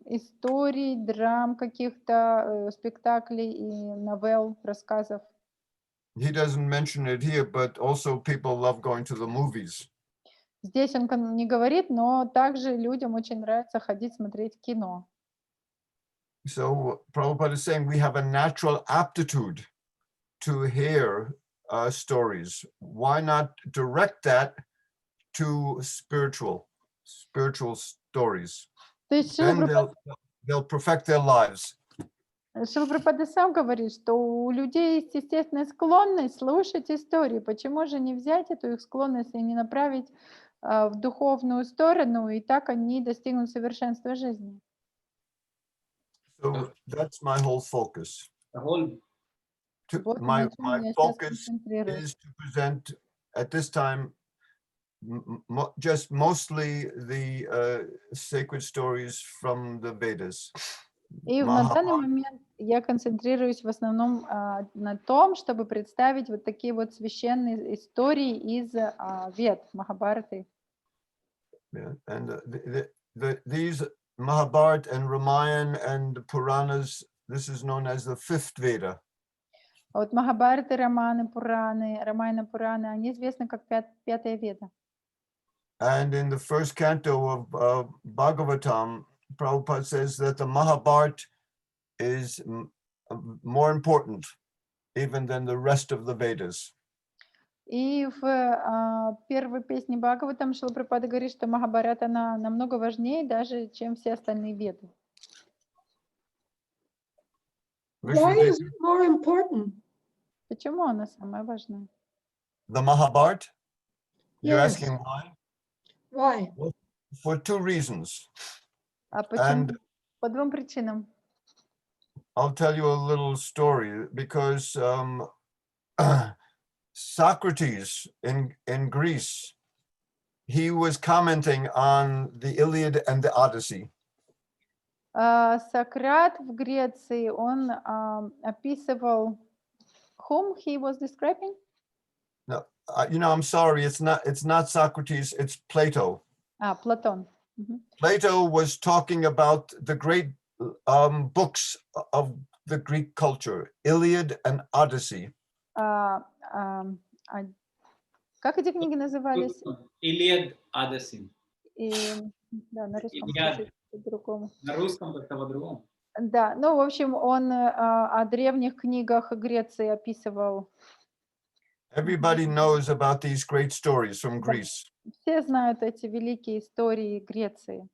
историй, драм каких-то, спектаклей и новелл, рассказов. he doesn't mention it here, but also people love going to the movies. Здесь он не говорит, но также людям очень нравится ходить смотреть кино. So Prabhupada is saying we have a natural aptitude to hear stories. Why not direct that to spiritual stories? То есть Then they'll perfect their lives. Шрила Прабхупада сам говорит, что у людей есть естественная склонность слушать истории. Почему же не взять эту их склонность и не направить в духовную сторону, и так они достигнут совершенства жизни? So that's my whole focus. The whole Вот My на чем я сейчас focus концентрируюсь. is to present at this time just mostly the sacred stories from the Vedas. И на данный момент я концентрируюсь в основном на том, чтобы представить вот такие вот священные истории из Вед, Махабхараты. Yeah. And these Mahabharata and Ramayana and Puranas, this is known as the fifth Veda. А вот Махабхараты, Раманы, Пураны, Рамайна, Пураны, они известны как пятая Веда. And in the first canto of Bhagavatam, Prabhupada says that the Mahabharata is more important even than the rest of the Vedas. И в первой песне Бхагаватам Шрила Прабхупада говорит, что Махабхарата она намного важнее даже, чем все остальные веды. Why is it more important? Почему она самая важная? The Mahabharata? You're Yes. asking why? Why? Well, for two reasons. А почему? По двум причинам. I'll tell you a little story because Socrates in Greece, he was commenting on the Iliad and the Odyssey. Сократ в Греции, он описывал whom he was describing? No, I'm sorry, it's not Socrates, it's Plato. Платон. Plato was talking about the great books of the Greek culture, Iliad and Odyssey. Как эти книги назывались? Iliad, Odyssey. Да, на русском Iliad. по-другому. На русском как-то по-другому. Да, ну, в общем, он о древних книгах Греции описывал. Everybody knows about these great stories from Greece. Все знают эти великие истории Греции.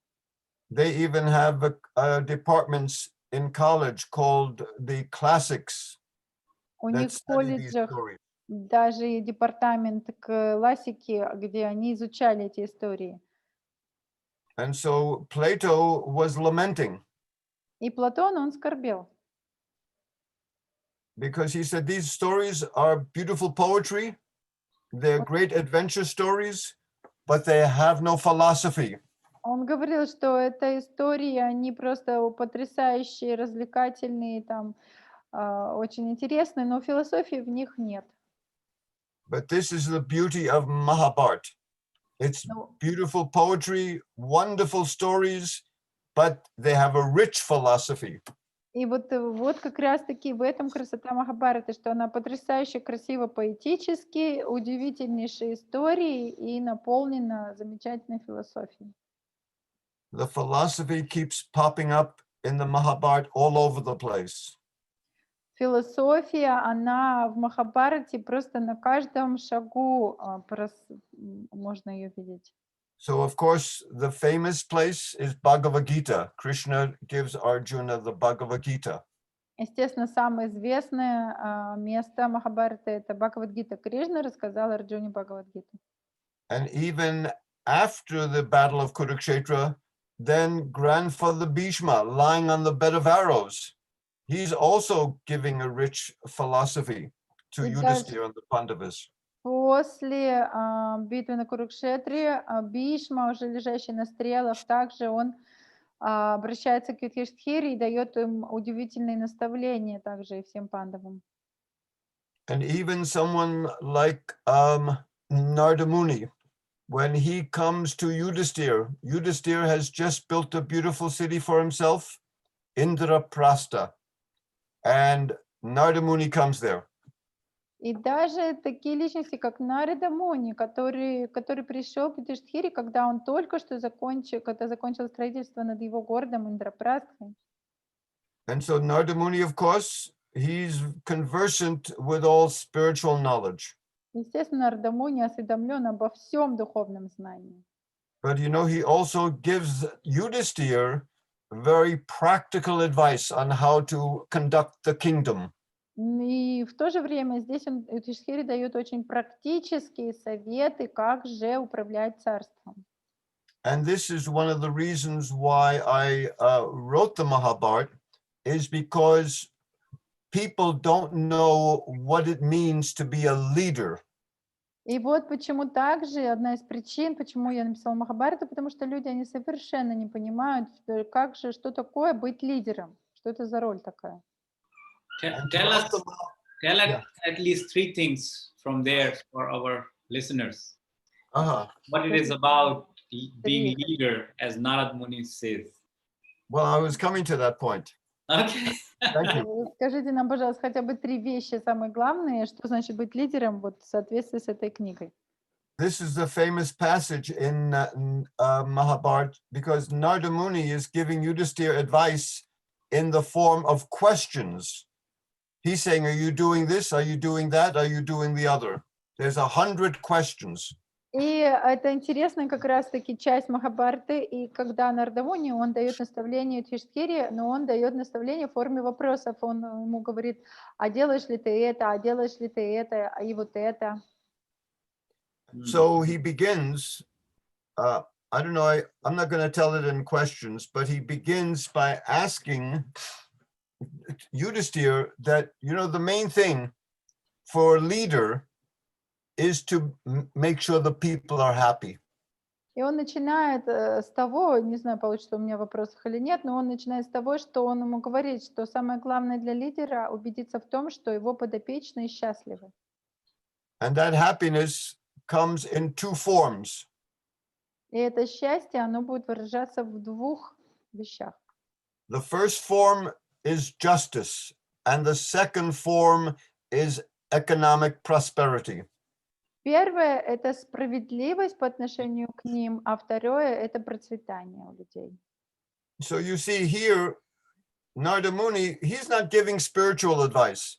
They even have departments in college called the classics. У них в колледжах даже департамент классики, где они изучали эти истории. And so Plato was lamenting. И Платон, он скорбел. Because he said these stories are beautiful poetry, they're great adventure stories, but they have no philosophy. Он говорил, что это истории, они просто потрясающие, развлекательные, там, очень интересные, но философии в них нет. But this is the beauty of Mahabharata. It's beautiful poetry, wonderful stories, but they have a rich philosophy. И вот как раз-таки в этом красота Махабхараты, что она потрясающе красиво поэтически, удивительнейшие истории и наполнена замечательной философией. The philosophy keeps popping up in the Mahabharata all over the place. Философия, она в Махабхарате просто на каждом шагу можно ее видеть. So, of course, the famous place is Bhagavad Gita. Krishna gives Arjuna the Bhagavad Gita. Естественно, самое известное место Махабхараты — это Бхагават-гита. Кришна рассказал Арджуне Бхагават-гиту. And even after the battle of Kurukshetra, then grandfather Bhishma, lying on the bed of arrows, he's also giving a rich philosophy to Yudhisthira and the Pandavas. После битвы на Курукшетре Бхишма, уже лежащий на стрелах, также он обращается к Юдхиштхире и дает им удивительные наставления также и всем пандавам. And even someone like Narada Muni, when he comes to Yudhisthira, Yudhisthira has just built a beautiful city for himself, Indraprastha, and Narada Muni comes there. И даже такие личности, как Нарада Муни, который пришел к Юдхиштхире, когда он только что закончил строительство над его городом Индрапрастхой. And so Narada Muni, of course, he's conversant with all spiritual knowledge. Естественно, Нарада Муни осведомлен обо всем духовном знании. But you know, he also gives Yudhisthira very practical advice on how to conduct the kingdom. И в то же время здесь он Юдхиштхире дает очень практические советы, как же управлять царством. And this is one of the reasons why I wrote the Mahabharata, is because people don't know what it means to be a leader. И вот почему также одна из причин, почему я написала Махабхарату, потому что люди, они совершенно не понимают, что такое быть лидером, что это за роль такая. Tell us Yeah. at least 3 things from there for our listeners. Uh-huh. What it is about being Three. leader, as Narad Muni says. Well, I was coming to that point. Okay. Thank you. Скажите нам, пожалуйста, хотя бы 3 вещи самые главные, что значит быть лидером вот в соответствии с этой книгой. This is the famous passage in Mahabharata, because Narada Muni is giving Yudhisthira advice in the form of questions. He's saying, are you doing this? Are you doing that? Are you doing the other? There's 100 questions. И это интересная как раз-таки часть Махабхараты, и когда Нарада Муни, он дает наставление Юдхиштхире, но он дает наставление в форме вопросов. Он ему говорит, а делаешь ли ты это, а делаешь ли ты это, и вот это. So he begins, I don't know, I'm not going to tell it in questions, but he begins by asking Yudhisthira that, you know, the main thing for a leader is to make sure the people are happy. И он начинает с того, не знаю, получится у меня вопросов или нет, но он начинает с того, что он ему говорит, что самое главное для лидера убедиться в том, что его подопечные счастливы. And that happiness comes in 2 forms. И это счастье, оно будет выражаться в 2 вещах. The first form is justice, and the second form is economic prosperity. Первое – это справедливость по отношению к ним, а второе – это процветание у людей. So you see here, Narada Muni, he's not giving spiritual advice.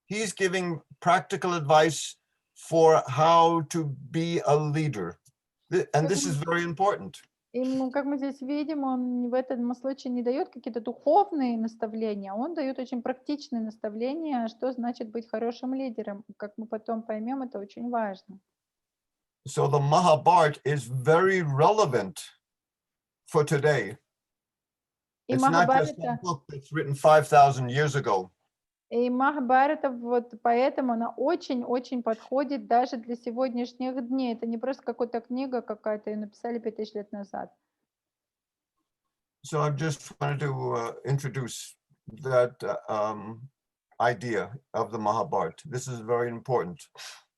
He's giving practical advice for how to be a leader. And this is very important. И как мы здесь видим, он в этом случае не дает какие-то духовные наставления, он дает очень практичные наставления, что значит быть хорошим лидером. Как мы потом поймем, это очень важно. So the Mahabharata is very relevant for today. И It's not just a Махабхарата, book that's written 5,000 years ago. и Махабхарата, вот поэтому она очень-очень подходит даже для сегодняшних дней. Это не просто какая-то книга какая-то, ее написали 5000 лет назад. So I just wanted to introduce that idea of the Mahabharata. This is very important.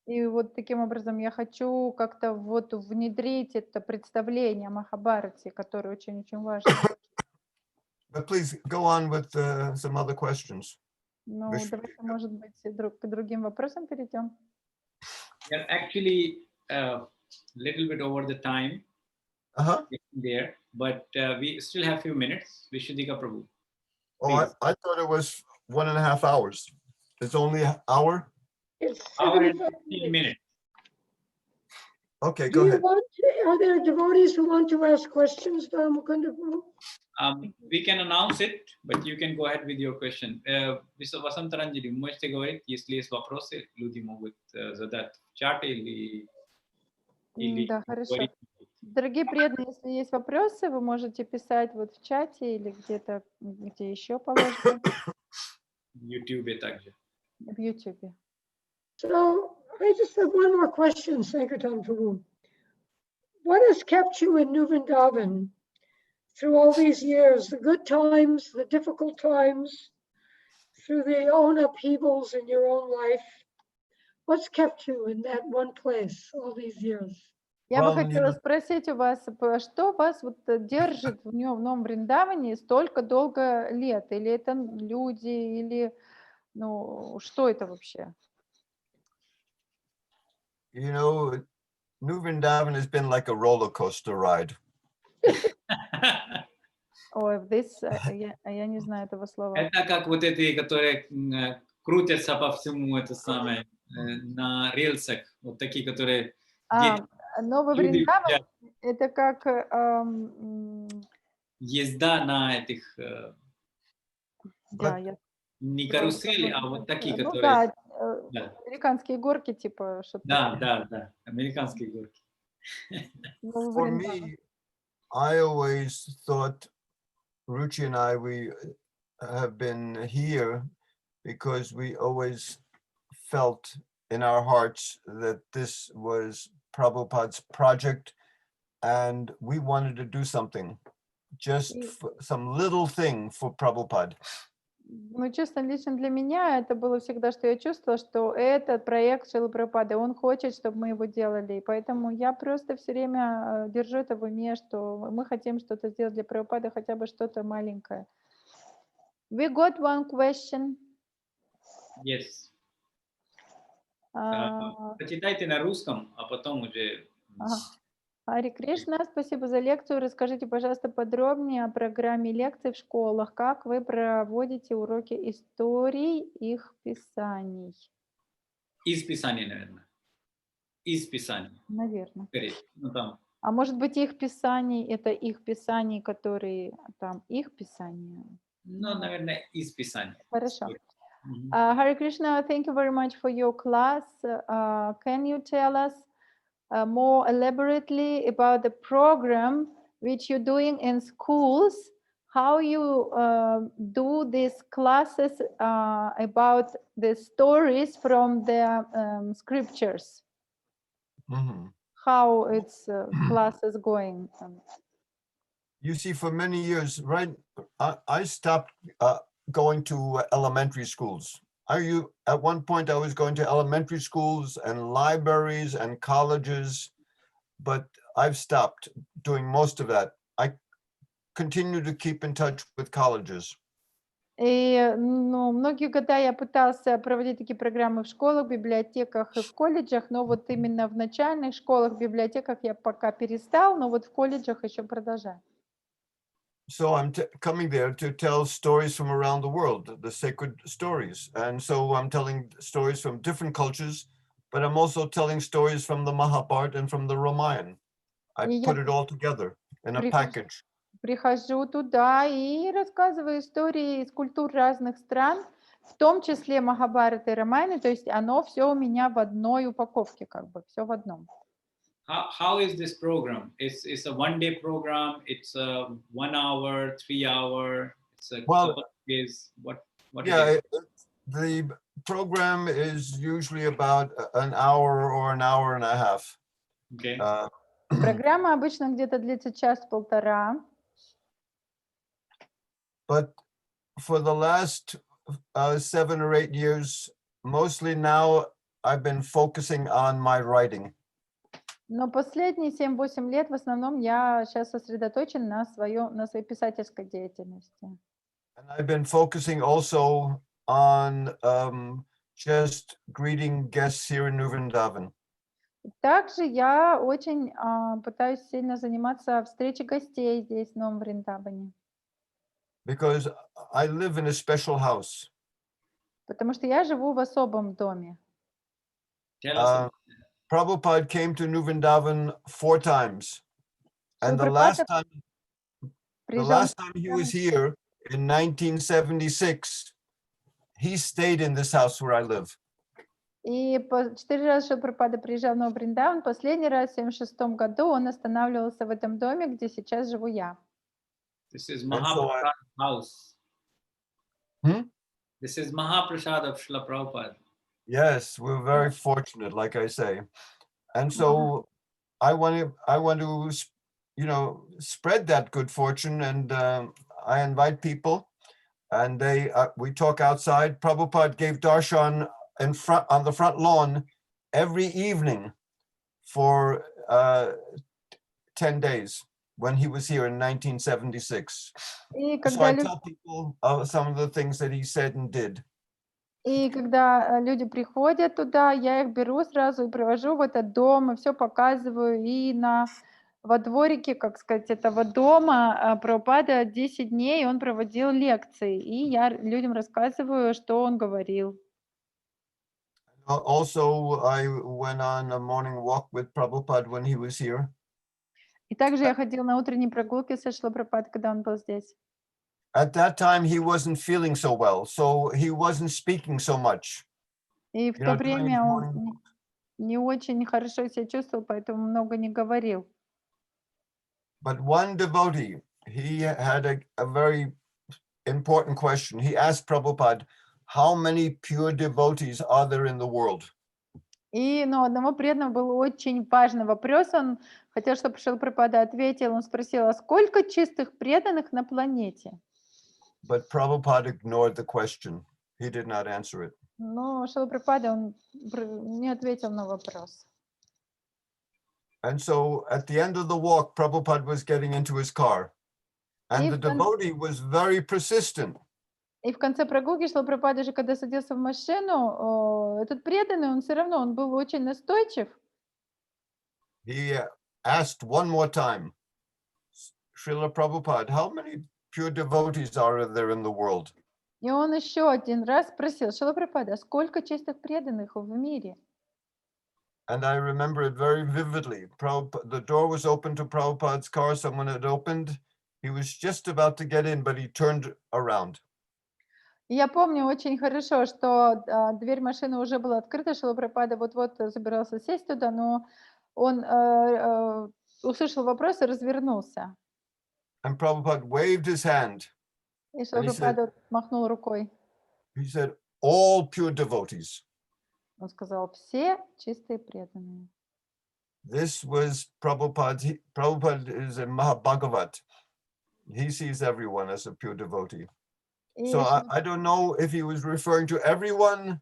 И вот таким образом я хочу как-то вот внедрить это представление о Махабхарате, которое очень-очень важно. But please go on with some other questions. Ну, Виш- давайте, может быть, к другим вопросам перейдем. We are actually a little bit over the time Uh-huh. there, but we still have a few minutes. Vishudika Prabhu. Oh, I thought it was 1.5 hours. It's only an hour? It's Hour and 75 15 minutes. Okay, Do go you ahead. are there devotees who want to ask questions, Mukunda Prabhu? We can announce it, but you can go ahead with your question. Vasantharanjali, можете говорить, если есть вопросы, люди могут задать в чате или Да, хорошо. говорить. Дорогие преданные, если есть вопросы, вы можете писать вот в чате или где-то, где еще положено, В YouTube также. в YouTube. So I just have one more question, Sankartan Prabhu. What has kept you in New Vrindavan through all these years, the good times, the difficult times, through the own upheavals in your own life? What's kept you in that one place all these years? Я бы Well, хотела спросить у вас, что вас вот держит в Новом Вриндаване столько долго лет? Или это люди, или, ну, что это вообще? you know, New Vrindavan has been like a roller coaster ride. Ой, this, я не знаю этого слова. Это как вот эти, которые крутятся по всему, это самое, на рельсах, вот такие, которые Новый люди Вриндаван едят. — это как Езда на этих, да, я не забыла, карусели, а вот такие, ну которые... да, Да, американские горки, типа что-то такое. да, американские горки. Новый For Вриндаван. me, I always thought Ruchi and I, we have been here because we always felt in our hearts that this was Prabhupada's project and we wanted to do something, just some little thing for Prabhupada. Ну, честно, лично для меня это было всегда, что я чувствовала, что этот проект Шрилы Прабхупады, он хочет, чтобы мы его делали. И поэтому я просто все время держу это в уме, что мы хотим что-то сделать для Прабхупады, хотя бы что-то маленькое. We got one question. Yes. А, Почитайте на русском, а потом уже... Хари Кришна, спасибо за лекцию. Расскажите, пожалуйста, подробнее о программе лекций в школах. Как вы проводите уроки историй, их писаний? Из Писания, наверное. Из Писания. Наверное. Ну, там. А может быть, их писаний, это их писаний, которые там, их писания? Ну, наверное, из Писания. Хорошо. Hare Krishna, thank you very much for your class. Can you tell us more elaborately about the program which you're doing in schools, how you do these classes about the stories from the scriptures? Mm-hmm. How its class is going? You see, for many years, right, I stopped going to elementary schools. At one point, I was going to elementary schools and libraries and colleges, but I've stopped doing most of that. I continue to keep in touch with colleges. И, ну, многие года я пытался проводить такие программы в школах, библиотеках и в колледжах, но вот именно в начальных школах, библиотеках я пока перестал, но вот в колледжах еще продолжаю. So I'm coming there to tell stories from around the world, the sacred stories. And so I'm telling stories from different cultures, but I'm also telling stories from the Mahabharata and from the Ramayana. I put it all together in a package. Прихожу туда и рассказываю истории из культур разных стран, в том числе Махабхарата и Рамайны, то есть оно все у меня в одной упаковке, как бы, все в одном. How is this program? It's a one-day program. It's a 1 hour, 3 hour. It's a couple of days. What? Yeah, the program is usually about an hour or an hour and a half. Okay. Программа обычно где-то длится час-полтора. But for the last 7 or 8 years, mostly now I've been focusing on my writing. Но последние 7-8 лет в основном я сейчас сосредоточен на своей писательской деятельности. And I've been focusing also on just greeting guests here in New Vrindavan. Также я очень пытаюсь сильно заниматься встречей гостей здесь, в Новом Вриндаване. Because I live in a special house. Потому что я живу в особом доме. Prabhupada came to New Vrindavan 4 times. And the last time he was here in 1976, he stayed in this house where I live. И 4 раза Шрила Прабхупада приезжал в Новый Вриндаван. Последний раз в 1976 году он останавливался в этом доме, где сейчас живу я. This is Mahaprasad house. This is Mahaprasad of Srila Prabhupada. Yes, we're very fortunate, like I say. And so I want to, spread that good fortune, and I invite people, and we talk outside. Prabhupada gave darshan on the front lawn every evening for 10 days when he was here in 1976. So I tell people some of the things that he said and did. И когда люди приходят туда, я их беру сразу и привожу в этот дом, и все показываю. И во дворике, как сказать, этого дома Прабхупада 10 дней он проводил лекции, и я людям рассказываю, что он говорил. Also, I went on a morning walk with Prabhupada when he was here. И также я ходила на утренние прогулки со Шрилой Прабхупадой, когда он был здесь. At that time, he wasn't feeling so well, so he wasn't speaking so much. И в You то know, during his время он morning. не очень хорошо себя чувствовал, поэтому много не говорил. But one devotee, he had a very important question. He asked Prabhupada, how many pure devotees are there in the world? Но у одного преданного был очень важный вопрос. Он хотел, чтобы Шрила Прабхупада ответил. Он спросил, а сколько чистых преданных на планете? But Prabhupada ignored the question. He did not answer it. Но Шрила Прабхупада, он не ответил на вопрос. And so at the end of the walk, Prabhupada was getting into his car. And the devotee was very persistent. И в конце прогулки Шрила Прабхупада же, когда садился в машину, этот преданный, он все равно, он был очень настойчив. He asked one more time, Srila Prabhupada, how many pure devotees are there in the world? И он еще один раз спросил, Шрила Прабхупада, а сколько чистых преданных в мире? And I remember it very vividly. The door was open to Prabhupada's car. Someone had opened. He was just about to get in, but he turned around. И я помню очень хорошо, что дверь машины уже была открыта, Шрила Прабхупада вот-вот собирался сесть туда, но он услышал вопрос и развернулся. And Prabhupada waved his hand. И Шрила And he said, Прабхупада махнул рукой. all pure devotees. Он сказал, все чистые преданные. This was Prabhupada. Prabhupada is a Bhagavat. He sees everyone as a pure devotee. So I don't know if he was referring to everyone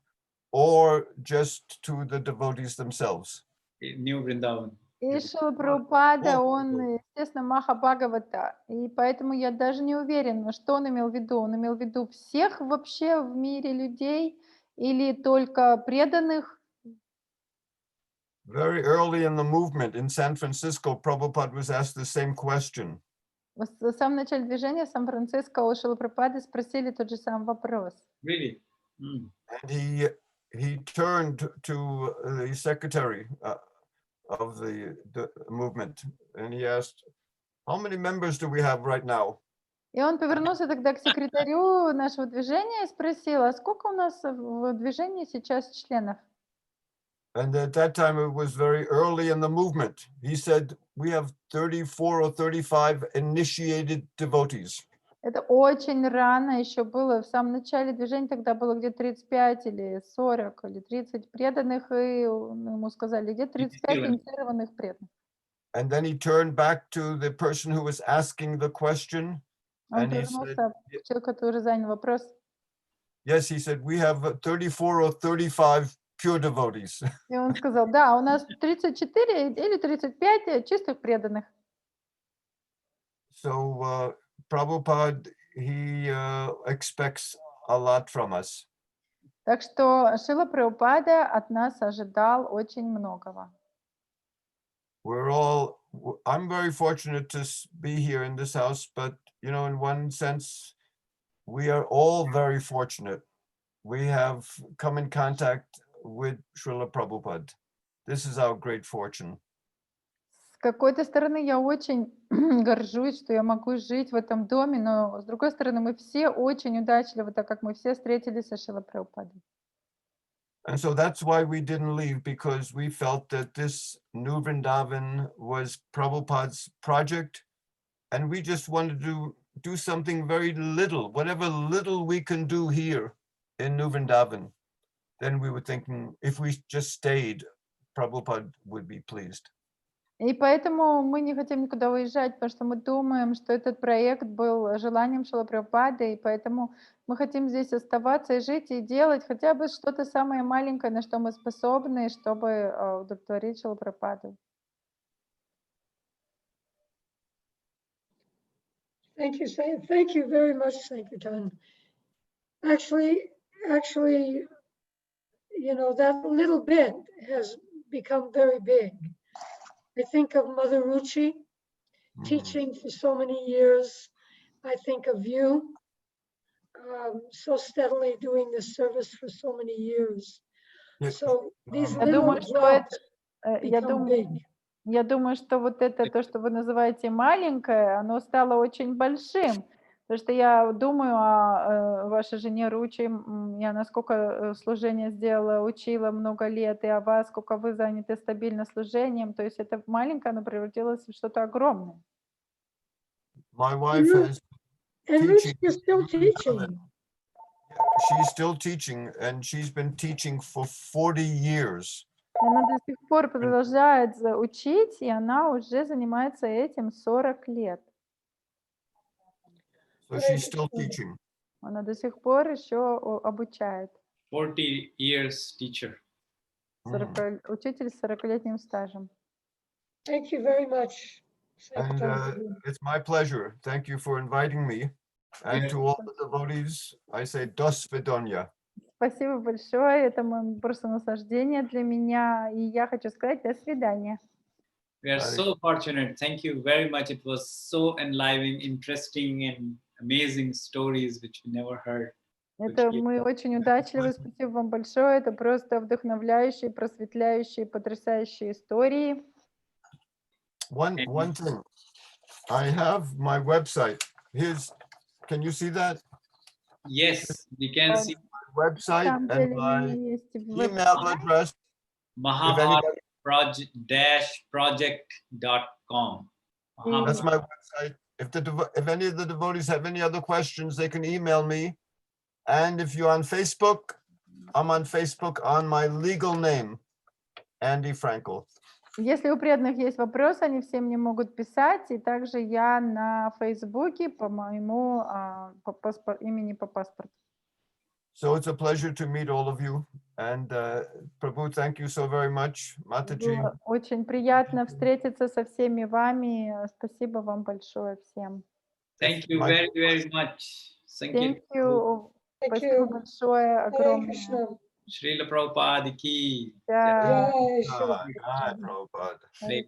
or just to the devotees themselves. New Vrindavan. И Шрила Прабхупада, он, естественно, Маха Бхагавата, и поэтому я даже не уверена, что он имел в виду. Он имел в виду всех вообще в мире людей или только преданных? Very early in the movement in San Francisco, Prabhupada was asked the same question. В самом начале движения в Сан-Франциско у Шрилы Прабхупады спросили тот же самый вопрос. Really? And he turned to the secretary of the movement, and he asked, how many members do we have right now? И он повернулся тогда к секретарю нашего движения и спросил, а сколько у нас в движении сейчас членов? And at that time, it was very early in the movement. He said, we have 34 or 35 initiated devotees. Это очень рано еще было, в самом начале движения тогда было где-то 35 или 40 или 30 преданных, и ему сказали, где 35 инициированных преданных. And then he turned back to the person who was asking the question. Он повернулся к человеку, который занял вопрос. Yes, he said, we have 34 or 35 pure devotees. И он сказал, да, у нас 34 или 35 чистых преданных. So Prabhupada, he expects a lot from us. Так что Шрила Прабхупада от нас ожидал очень многого. I'm very fortunate to be here in this house, but you know, in one sense, we are all very fortunate. We have come in contact with Srila Prabhupada. This is our great fortune. С какой-то стороны, я очень горжусь, что я могу жить в этом доме, но с другой стороны, мы все очень удачливы, так как мы все встретились со Шрилой Прабхупадой. And so that's why we didn't leave, because we felt that this New Vrindavan was Prabhupada's project, and we just wanted to do something very little, whatever little we can do here in New Vrindavan. Then we were thinking, if we just stayed, Prabhupada would be pleased. И поэтому мы не хотим никуда уезжать, потому что мы думаем, что этот проект был желанием Шрилы Прабхупады, и поэтому мы хотим здесь оставаться и жить, и делать хотя бы что-то самое маленькое, на что мы способны, чтобы удовлетворить Шрилу Прабхупаду. Thank you very much, Sankirtana. Actually, that little bit has become very big. I think of Mother Ruchi teaching for so many years. I think of you so steadily doing this service for so many years. Yeah, So these Я little думаю, что drops я become думаю, big. я думаю, что вот это то, что вы называете маленькое, оно стало очень большим. Потому что я думаю о вашей жене Ручи, я насколько служение сделала, учила много лет, и о вас, сколько вы заняты стабильно служением. То есть это маленькое, оно превратилось в что-то огромное. My wife Ru- has And teaching. Ruchi is still teaching. She's still teaching, and she's been teaching for 40 years. Она до сих пор продолжает учить, и она уже занимается этим 40 лет. So she's still teaching. Она до сих пор еще обучает. 40 years teacher. 40, учитель с 40-летним стажем. Thank you very much. And it's my pleasure. Thank you for inviting me. And Yeah. to all the devotees, I say До свидания. Спасибо большое. Это просто наслаждение для меня. И я хочу сказать до свидания. We are so fortunate. Thank you very much. It was so enlivening, interesting, and amazing stories which we never heard. Это мы очень удачливы. Спасибо вам большое. Это просто вдохновляющие, просветляющие, потрясающие истории. One thing, I have my website. Can you see that? Yes, we can see Website На самом and деле у my меня есть email address. mahabharat-project.com. That's my website. If any of the devotees have any other questions, they can email me. And if you're on Facebook, I'm on Facebook on my legal name, Andy Frankel. Если у преданных есть вопросы, они все мне могут писать. И также я на Фейсбуке по моему имени по паспорту. So it's a pleasure to meet all of you. And Prabhu, thank you so very much. Mataji. Было очень приятно встретиться со всеми вами. Спасибо вам большое всем. Thank you very, very much. Thank you. Thank Спасибо you. большое, Hare огромное. Krishna. Srila Prabhupada ki. Да. Jai Shri God, Prabhupada. Hare